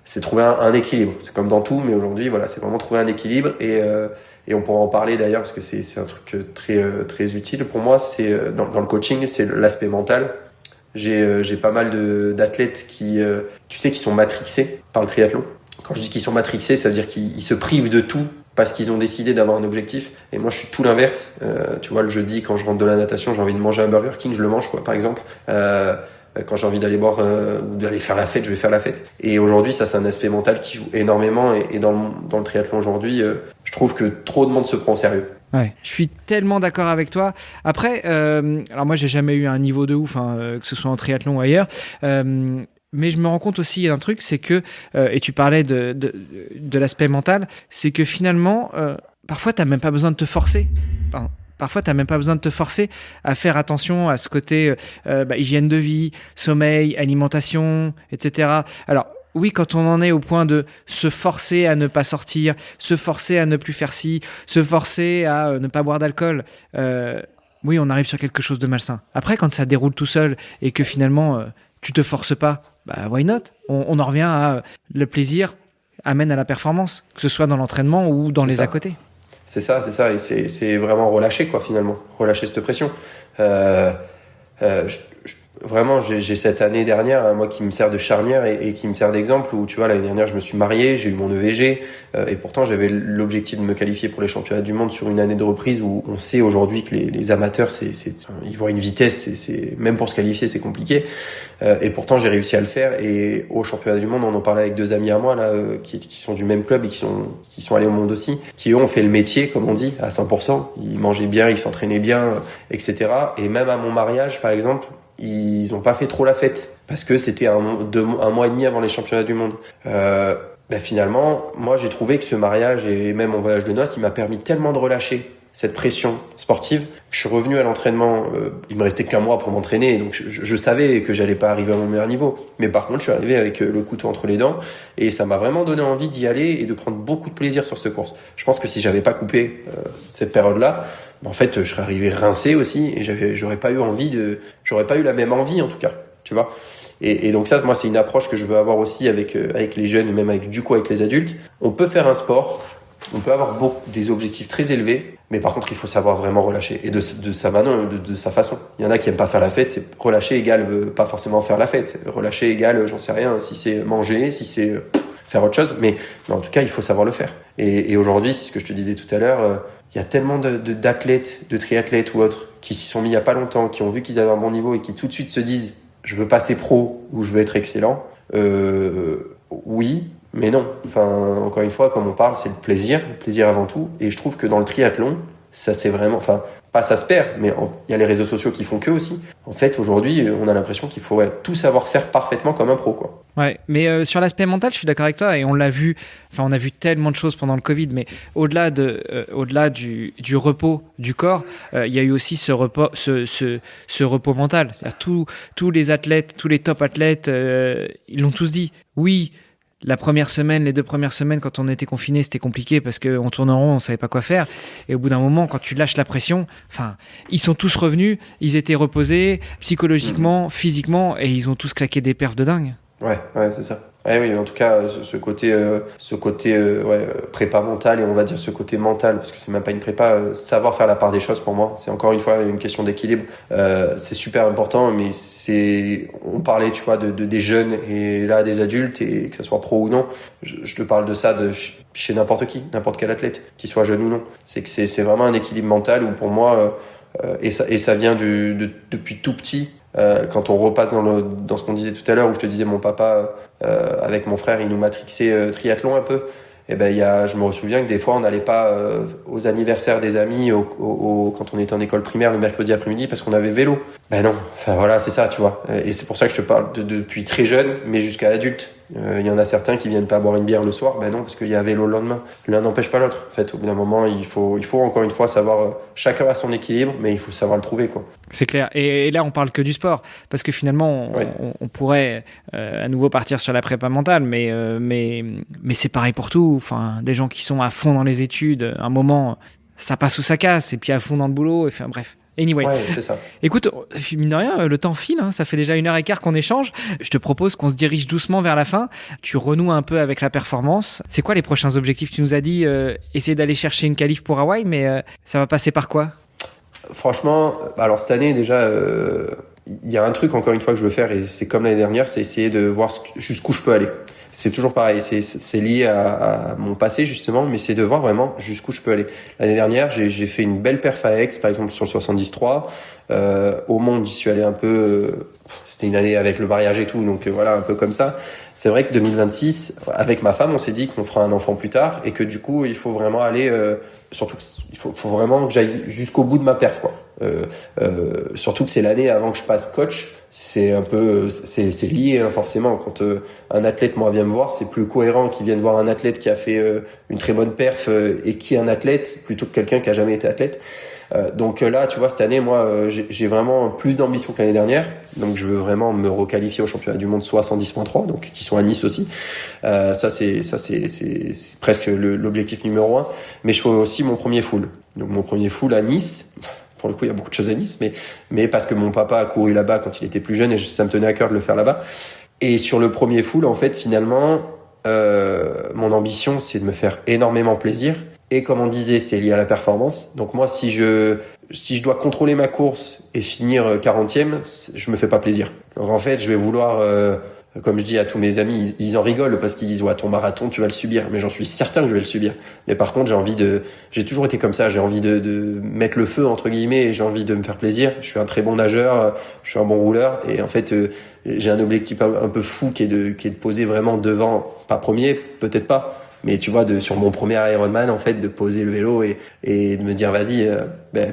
c'est trouver un équilibre. C'est comme dans tout, mais aujourd'hui, voilà, c'est vraiment trouver un équilibre, et on pourra en parler d'ailleurs parce que c'est un truc très très utile pour moi. C'est dans le coaching, c'est l'aspect mental. J'ai pas mal d'athlètes qui sont matrixés par le triathlon. Quand je dis qu'ils sont matrixés, ça veut dire qu'ils se privent de tout parce qu'ils ont décidé d'avoir un objectif. Et moi, je suis tout l'inverse. Tu vois, le jeudi, quand je rentre de la natation, j'ai envie de manger un Burger King, je le mange, quoi, par exemple. Quand j'ai envie d'aller boire ou d'aller faire la fête, je vais faire la fête. Et aujourd'hui, ça, c'est un aspect mental qui joue énormément. Et dans le triathlon aujourd'hui, je trouve que trop de monde se prend au sérieux. Ouais, je suis tellement d'accord avec toi. Après, alors moi, j'ai jamais eu un niveau de ouf, que ce soit en triathlon ou ailleurs. Mais je me rends compte aussi d'un truc, c'est que, et tu parlais de l'aspect mental, c'est que finalement, parfois, tu n'as même pas besoin de te forcer. Parfois, tu n'as même pas besoin de te forcer à faire attention à ce côté hygiène de vie, sommeil, alimentation, etc. Alors, oui, quand on en est au point de se forcer à ne pas sortir, se forcer à ne plus faire ci, se forcer à ne pas boire d'alcool, oui, on arrive sur quelque chose de malsain. Après, quand ça déroule tout seul et que finalement, tu te forces pas, why not? On en revient à le plaisir amène à la performance, que ce soit dans l'entraînement ou dans les à côté. C'est ça, et c'est vraiment relâcher, quoi, finalement. Relâcher cette pression. Vraiment, j'ai cette année dernière, moi, qui me sert de charnière et qui me sert d'exemple, où, tu vois, l'année dernière, je me suis marié, j'ai eu mon EVG, et pourtant, j'avais l'objectif de me qualifier pour les championnats du monde sur une année de reprise où on sait aujourd'hui que les amateurs, ils voient une vitesse, même pour se qualifier, c'est compliqué. Et pourtant, j'ai réussi à le faire. Et au championnat du monde, on en parlait avec 2 amis à moi, là, qui sont du même club et qui sont allés au monde aussi, qui eux ont fait le métier, comme on dit, à 100%. Ils mangeaient bien, ils s'entraînaient bien, etc. Et même à mon mariage, par exemple, ils ont pas fait trop la fête parce que c'était un mois et demi avant les championnats du monde. Finalement, moi, j'ai trouvé que ce mariage et même mon voyage de noces, il m'a permis tellement de relâcher cette pression sportive. Je suis revenu à l'entraînement, il me restait qu'un mois pour m'entraîner, donc je savais que j'allais pas arriver à mon meilleur niveau. Mais par contre, je suis arrivé avec le couteau entre les dents et ça m'a vraiment donné envie d'y aller et de prendre beaucoup de plaisir sur cette course. Je pense que si j'avais pas coupé cette période-là, en fait, je serais arrivé rincé aussi et j'aurais pas eu la même envie en tout cas, tu vois. Et donc ça, moi, c'est une approche que je veux avoir aussi avec les jeunes et même avec les adultes. On peut faire un sport, on peut avoir des objectifs très élevés, mais par contre, il faut savoir vraiment relâcher. Et de sa manière, de sa façon. Il y en a qui aiment pas faire la fête, c'est relâcher égale pas forcément faire la fête. Relâcher égale, j'en sais rien, si c'est manger, si c'est faire autre chose, mais en tout cas, il faut savoir le faire. Et aujourd'hui, c'est ce que je te disais tout à l'heure, il y a tellement d'athlètes, de triathlètes ou autres, qui s'y sont mis il y a pas longtemps, qui ont vu qu'ils avaient un bon niveau et qui tout de suite se disent je veux passer pro ou je veux être excellent. Oui, mais non. Enfin, encore une fois, comme on parle, c'est le plaisir avant tout. Et je trouve que dans le triathlon, ça c'est vraiment, enfin, pas ça se perd, mais il y a les réseaux sociaux qui font que aussi. En fait, aujourd'hui, on a l'impression qu'il faut tout savoir faire parfaitement comme un pro, quoi. Ouais, mais sur l'aspect mental, je suis d'accord avec toi et on l'a vu. Enfin, on a vu tellement de choses pendant le Covid, mais au-delà du repos du corps, il y a eu aussi ce repos mental. C'est-à-dire tous les athlètes, tous les top athlètes, ils l'ont tous dit. Oui. La première semaine, les 2 premières semaines, quand on était confinés, c'était compliqué parce qu'on tournait en rond, on savait pas quoi faire. Et au bout d'un moment, quand tu lâches la pression, enfin, ils sont tous revenus, ils étaient reposés psychologiquement, physiquement, et ils ont tous claqué des perfs de dingue. Ouais, c'est ça. Ouais, oui, en tout cas, ce côté prépa mentale et on va dire ce côté mental, parce que c'est même pas une prépa, savoir faire la part des choses pour moi, c'est encore une fois une question d'équilibre. C'est super important, mais on parlait, tu vois, des jeunes et là des adultes et que ça soit pro ou non. Je te parle de ça chez n'importe qui, n'importe quel athlète, qu'il soit jeune ou non. C'est que c'est vraiment un équilibre mental où pour moi, et ça vient depuis tout petit. Quand on repasse dans ce qu'on disait tout à l'heure où je te disais mon papa avec mon frère il nous matrixait triathlon un peu et ben je me souviens que des fois on n'allait pas aux anniversaires des amis quand on était en école primaire le mercredi après-midi parce qu'on avait vélo. Ben non, enfin voilà, c'est ça, tu vois, et c'est pour ça que je te parle depuis très jeune mais jusqu'à adulte. Il y en a certains qui viennent pas boire une bière le soir, ben non, parce qu'il y a vélo le lendemain. L'un n'empêche pas l'autre. En fait, au bout d'un moment, il faut encore une fois savoir, chacun a son équilibre, mais il faut savoir le trouver, quoi. C'est clair. Et là, on parle que du sport, parce que finalement, on pourrait à nouveau partir sur la prépa mentale, mais c'est pareil pour tout. Enfin, des gens qui sont à fond dans les études, un moment, ça passe ou ça casse, et puis à fond dans le boulot, et enfin, bref. Anyway. Ouais, c'est ça. Écoute, mine de rien, le temps file, hein, ça fait déjà 1h15 qu'on échange. Je te propose qu'on se dirige doucement vers la fin. Tu renoues un peu avec la performance. C'est quoi les prochains objectifs ? Tu nous as dit essayer d'aller chercher une qualif pour Hawaï, mais ça va passer par quoi ? Franchement, alors cette année déjà, il y a un truc encore une fois que je veux faire et c'est comme l'année dernière, c'est essayer de voir jusqu'où je peux aller. C'est toujours pareil, c'est lié à mon passé justement, mais c'est de voir vraiment jusqu'où je peux aller. L'année dernière, j'ai fait une belle perf à Aix, par exemple sur le 73. Au monde, j'y suis allé un peu. C'était une année avec le mariage et tout, donc voilà, un peu comme ça. C'est vrai que 2026, avec ma femme, on s'est dit qu'on fera un enfant plus tard et que du coup, il faut vraiment aller. Surtout, il faut vraiment que j'aille jusqu'au bout de ma perf, quoi. Surtout que c'est l'année avant que je passe coach. C'est un peu, c'est lié, hein, forcément. Quand un athlète moi vient me voir, c'est plus cohérent qu'il vienne voir un athlète qui a fait une très bonne perf et qui est un athlète plutôt que quelqu'un qui a jamais été athlète. Donc là, tu vois, cette année, moi, j'ai vraiment plus d'ambition que l'année dernière. Donc je veux vraiment me requalifier au championnat du monde 70.3, donc qui sont à Nice aussi. Ça c'est presque l'objectif numéro 1. Mais je fais aussi mon premier full. Donc mon premier full à Nice. Pour le coup, il y a beaucoup de choses à Nice, mais parce que mon papa a couru là-bas quand il était plus jeune et ça me tenait à cœur de le faire là-bas. Et sur le premier full, en fait, finalement, mon ambition, c'est de me faire énormément plaisir. Et comme on disait, c'est lié à la performance. Donc moi, si je dois contrôler ma course et finir 40e, je me fais pas plaisir. Donc en fait, je vais vouloir, comme je dis à tous mes amis, ils en rigolent parce qu'ils disent ouais, ton marathon, tu vas le subir. Mais j'en suis certain que je vais le subir. Mais par contre, j'ai toujours été comme ça. J'ai envie de mettre le feu entre guillemets et j'ai envie de me faire plaisir. Je suis un très bon nageur, je suis un bon rouleur et en fait, j'ai un objectif un peu fou qui est de poser vraiment devant, pas premier, peut-être pas. Mais tu vois, sur mon premier Ironman, en fait, de poser le vélo et de me dire, vas-y,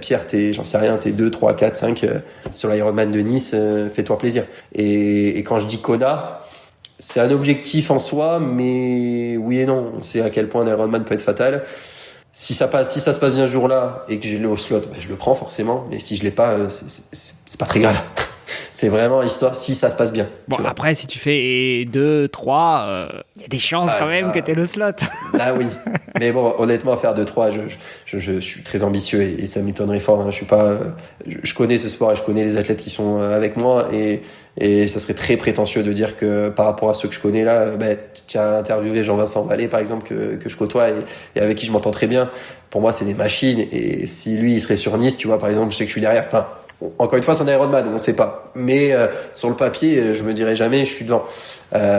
Pierre, j'en sais rien, t'es 2, 3, 4, 5 sur l'Ironman de Nice, fais-toi plaisir. Et quand je dis Kona, c'est un objectif en soi, mais oui et non. On sait à quel point un Ironman peut être fatal. Si ça se passe bien ce jour-là et que j'ai le slot, je le prends forcément. Mais si je l'ai pas, c'est pas très grave. C'est vraiment histoire si ça se passe bien. Bon, après, si tu fais 2, 3, il y a des chances quand même que tu aies le slot. Là, oui. Mais bon, honnêtement, faire 2, 3, je suis très ambitieux et ça m'étonnerait fort. Hein. Je connais ce sport et je connais les athlètes qui sont avec moi et ça serait très prétentieux de dire que par rapport à ceux que je connais là, tu as interviewé Jean-Vincent Vallée, par exemple, que je côtoie et avec qui je m'entends très bien. Pour moi, c'est des machines et si lui, il serait sur Nice, tu vois, par exemple, je sais que je suis derrière. Enfin, encore une fois, c'est un Ironman, on ne sait pas. Mais sur le papier, je me dirais jamais, je suis devant.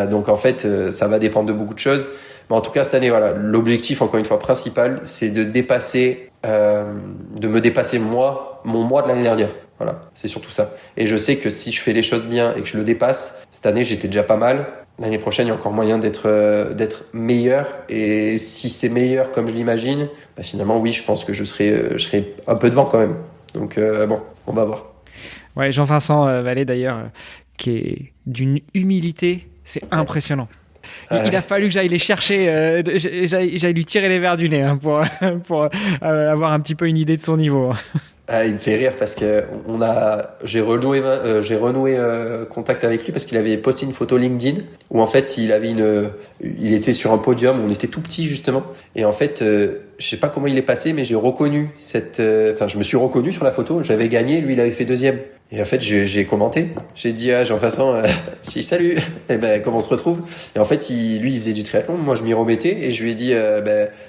Donc en fait, ça va dépendre de beaucoup de choses. Mais en tout cas, cette année, voilà, l'objectif, encore une fois, principal, c'est de me dépasser moi, mon moi de l'année dernière. Voilà, c'est surtout ça. Et je sais que si je fais les choses bien et que je le dépasse, cette année, j'étais déjà pas mal. L'année prochaine, il y a encore moyen d'être meilleur. Et si c'est meilleur comme je l'imagine, bah finalement, oui, je pense que je serai un peu devant quand même. Donc, bon, on va voir. Ouais, Jean-Vincent Vallée, d'ailleurs, qui est d'une humilité, c'est impressionnant. Il a fallu que j'aille les chercher, j'aille lui tirer les verres du nez pour avoir un petit peu une idée de son niveau. Ah, il me fait rire parce que j'ai renoué contact avec lui parce qu'il avait posté une photo LinkedIn où en fait il était sur un podium où on était tout petit justement et en fait je sais pas comment il est passé mais j'ai reconnu je me suis reconnu sur la photo, j'avais gagné, lui il avait fait deuxième. Et en fait, j'ai commenté. J'ai dit à Jean-Vincent, j'ai dit salut. Et ben, comment on se retrouve? Et en fait, lui, il faisait du triathlon. Moi, je m'y remettais et je lui ai dit,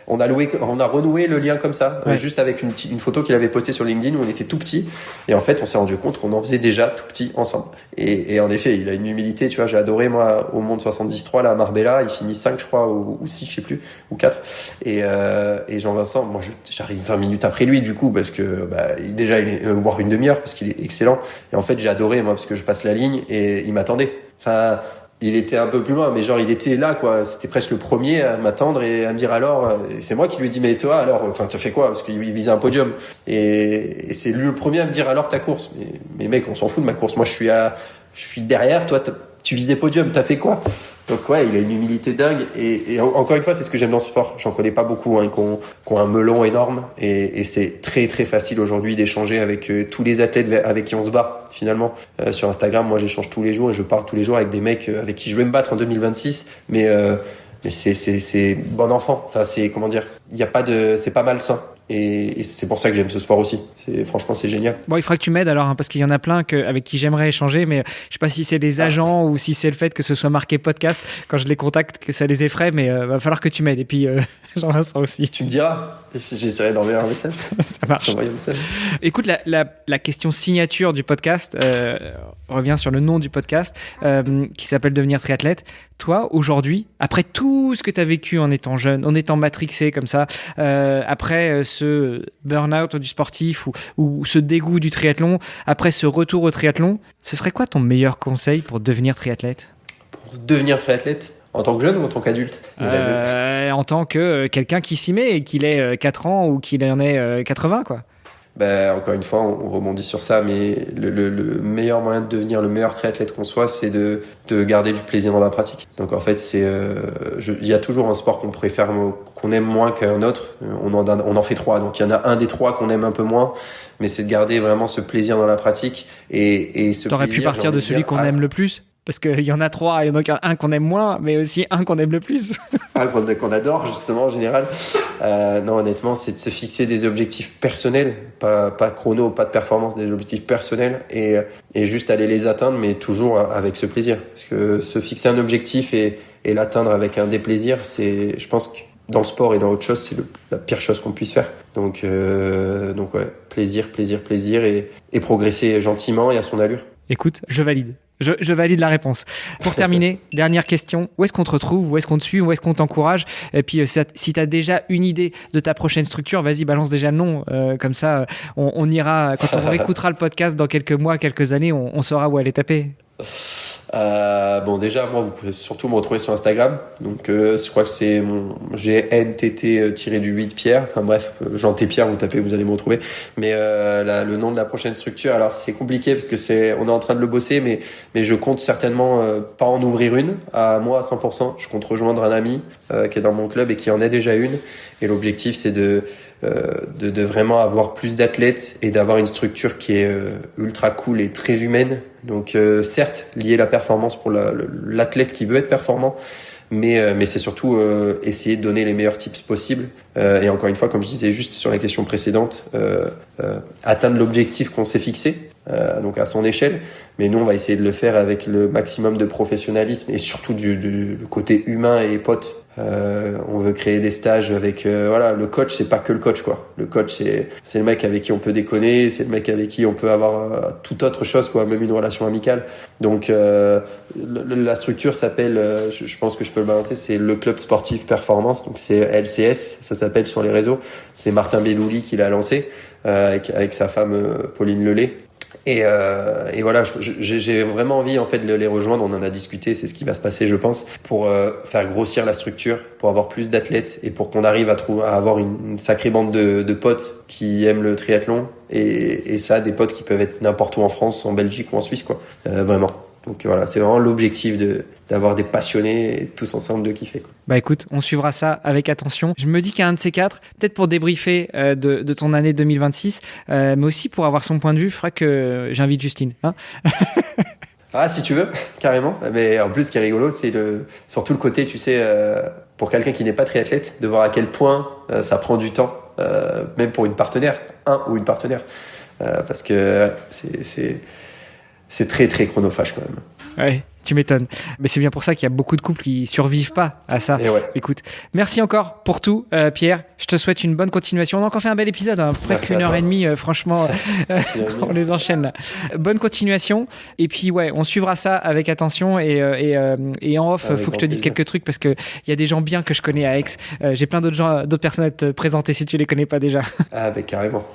on a renoué le lien comme ça, ouais. Juste avec une photo qu'il avait postée sur LinkedIn où on était tout petit. Et en fait, on s'est rendu compte qu'on en faisait déjà tout petit ensemble. Et en effet, il a une humilité. Tu vois, j'ai adoré moi au Monde 73 là à Marbella. Il finit 5 je crois ou 6 je sais plus ou 4. Et Jean-Vincent, moi, j'arrive 20 minutes après lui du coup parce que déjà il est voire une demi-heure parce qu'il est excellent. Et en fait, j'ai adoré, moi, parce que je passe la ligne et il m'attendait. Enfin, il était un peu plus loin, mais genre, il était là, quoi. C'était presque le premier à m'attendre et à me dire alors, et c'est moi qui lui ai dit, mais toi, alors, enfin, tu as fait quoi? Parce qu'il visait un podium. Et c'est lui le premier à me dire alors ta course. Mais mec, on s'en fout de ma course. Moi, je suis derrière, toi, tu vises des podiums, t'as fait quoi? Donc ouais, il a une humilité dingue et encore une fois, c'est ce que j'aime dans ce sport. J'en connais pas beaucoup qui ont un melon énorme et c'est très très facile aujourd'hui d'échanger avec tous les athlètes avec qui on se bat finalement. Sur Instagram, moi j'échange tous les jours et je parle tous les jours avec des mecs avec qui je vais me battre en 2026, mais c'est bon enfant. Enfin c'est comment dire, c'est pas malsain. Et c'est pour ça que j'aime ce sport aussi. Franchement, c'est génial. Bon, il faudra que tu m'aides alors, parce qu'il y en a plein avec qui j'aimerais échanger, mais je sais pas si c'est les agents ou si c'est le fait que ce soit marqué podcast quand je les contacte que ça les effraie, mais va falloir que tu m'aides. Et puis Jean-Vincent aussi. Tu me diras. J'essaierai d'envoyer un message. Ça marche. Un message. Écoute, la question signature du podcast revient sur le nom du podcast qui s'appelle Devenir triathlète. Toi, aujourd'hui, après tout ce que tu as vécu en étant jeune, en étant matrixé comme ça, après ce burn-out du sportif ou ce dégoût du triathlon, après ce retour au triathlon, ce serait quoi ton meilleur conseil pour devenir triathlète? Pour devenir triathlète? En tant que jeune ou en tant qu'adulte? En tant que quelqu'un qui s'y met et qu'il ait 4 ans ou qu'il en ait 80, quoi. Encore une fois, on rebondit sur ça, mais le meilleur moyen de devenir le meilleur triathlète qu'on soit, c'est de garder du plaisir dans la pratique. Donc en fait, il y a toujours un sport qu'on préfère, qu'on aime moins qu'un autre. On en fait 3, donc il y en a un des 3 qu'on aime un peu moins, mais c'est de garder vraiment ce plaisir dans la pratique et ce. T'aurais pu partir de celui qu'on aime le plus? Parce qu'il y en a 3, il y en a un qu'on aime moins, mais aussi un qu'on aime le plus. Un qu'on adore, justement, en général. Non, honnêtement, c'est de se fixer des objectifs personnels, pas chrono, pas de performance, des objectifs personnels, et juste aller les atteindre, mais toujours avec ce plaisir. Parce que se fixer un objectif et l'atteindre avec un déplaisir, je pense que dans le sport et dans autre chose, c'est la pire chose qu'on puisse faire. Donc ouais, plaisir, et progresser gentiment et à son allure. Écoute, je valide. Je valide la réponse. Pour terminer, dernière question. Où est-ce qu'on te retrouve? Où est-ce qu'on te suit? Où est-ce qu'on t'encourage? Et puis, si tu as déjà une idée de ta prochaine structure, vas-y, balance déjà le nom. Comme ça, on ira, quand on écoutera le podcast dans quelques mois, quelques années, on saura où aller taper. Déjà, moi, vous pouvez surtout me retrouver sur Instagram. Donc, je crois que c'est mon GNTT-8 Pierre. Enfin bref, Jean T Pierre, vous tapez, vous allez me retrouver. Mais le nom de la prochaine structure, alors c'est compliqué parce que on est en train de le bosser, mais je compte certainement pas en ouvrir une à moi à 100%. Je compte rejoindre un ami qui est dans mon club et qui en a déjà une. Et l'objectif, c'est de vraiment avoir plus d'athlètes et d'avoir une structure qui est ultra cool et très humaine. Donc certes, lier la performance pour l'athlète qui veut être performant, mais c'est surtout essayer de donner les meilleurs tips possibles. Et encore une fois, comme je disais juste sur la question précédente, atteindre l'objectif qu'on s'est fixé, donc à son échelle. Mais nous, on va essayer de le faire avec le maximum de professionnalisme et surtout du côté humain et pote. On veut créer des stages avec voilà, le coach, c'est pas que le coach quoi. Le coach c'est le mec avec qui on peut déconner, c'est le mec avec qui on peut avoir toute autre chose quoi, même une relation amicale. Donc la structure s'appelle je pense que je peux le balancer, c'est le club sportif performance, donc c'est LCS, ça s'appelle sur les réseaux. C'est Martin Bellouli qui l'a lancé avec sa femme Pauline Lelay. Et voilà, j'ai vraiment envie en fait de les rejoindre. On en a discuté, c'est ce qui va se passer, je pense, pour faire grossir la structure, pour avoir plus d'athlètes et pour qu'on arrive à avoir une sacrée bande de potes qui aiment le triathlon et ça, des potes qui peuvent être n'importe où en France, en Belgique ou en Suisse, quoi. Vraiment. Donc voilà, c'est vraiment l'objectif d'avoir des passionnés et tous ensemble de kiffer, quoi. Bah écoute, on suivra ça avec attention. Je me dis qu'à un de ces quatre, peut-être pour débriefer de ton année 2026, mais aussi pour avoir son point de vue, il faudra que j'invite Justine. Hein. Ah, si tu veux, carrément. Mais en plus, ce qui est rigolo, c'est surtout le côté, tu sais, pour quelqu'un qui n'est pas triathlète, de voir à quel point ça prend du temps, même pour une partenaire, un ou une partenaire. Parce que c'est très, très chronophage quand même. Ouais, tu m'étonnes. Mais c'est bien pour ça qu'il y a beaucoup de couples qui survivent pas à ça. Et ouais. Écoute, merci encore pour tout, Pierre. Je te souhaite une bonne continuation. On a encore fait un bel épisode, hein, presque 1h30, franchement. On les enchaîne là. Bonne continuation. Et puis, ouais, on suivra ça avec attention. Et en off, il faut que je te dise quelques trucs parce qu'il y a des gens bien que je connais à Aix. J'ai plein d'autres personnes à te présenter si tu les connais pas déjà. Ah, ben carrément.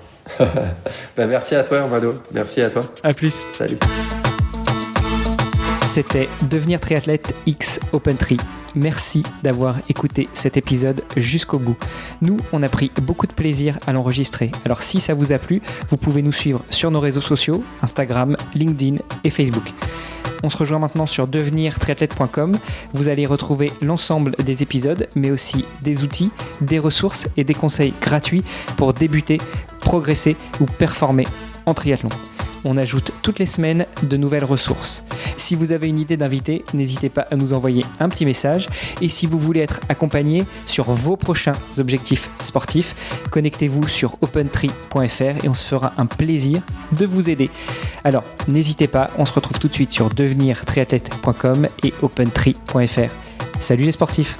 Merci à toi, Armando. Merci à toi. À plus. Salut. C'était Devenir triathlète X OpenTri. Merci d'avoir écouté cet épisode jusqu'au bout. Nous, on a pris beaucoup de plaisir à l'enregistrer. Alors si ça vous a plu, vous pouvez nous suivre sur nos réseaux sociaux, Instagram, LinkedIn et Facebook. On se rejoint maintenant sur devenirtriathlète.com. Vous allez retrouver l'ensemble des épisodes, mais aussi des outils, des ressources et des conseils gratuits pour débuter, progresser ou performer en triathlon. On ajoute toutes les semaines de nouvelles ressources. Si vous avez une idée d'invité, n'hésitez pas à nous envoyer un petit message. Et si vous voulez être accompagné sur vos prochains objectifs sportifs, connectez-vous sur opentri.fr et on se fera un plaisir de vous aider. Alors, n'hésitez pas, on se retrouve tout de suite sur devenirtriathlète.com et opentri.fr. Salut les sportifs!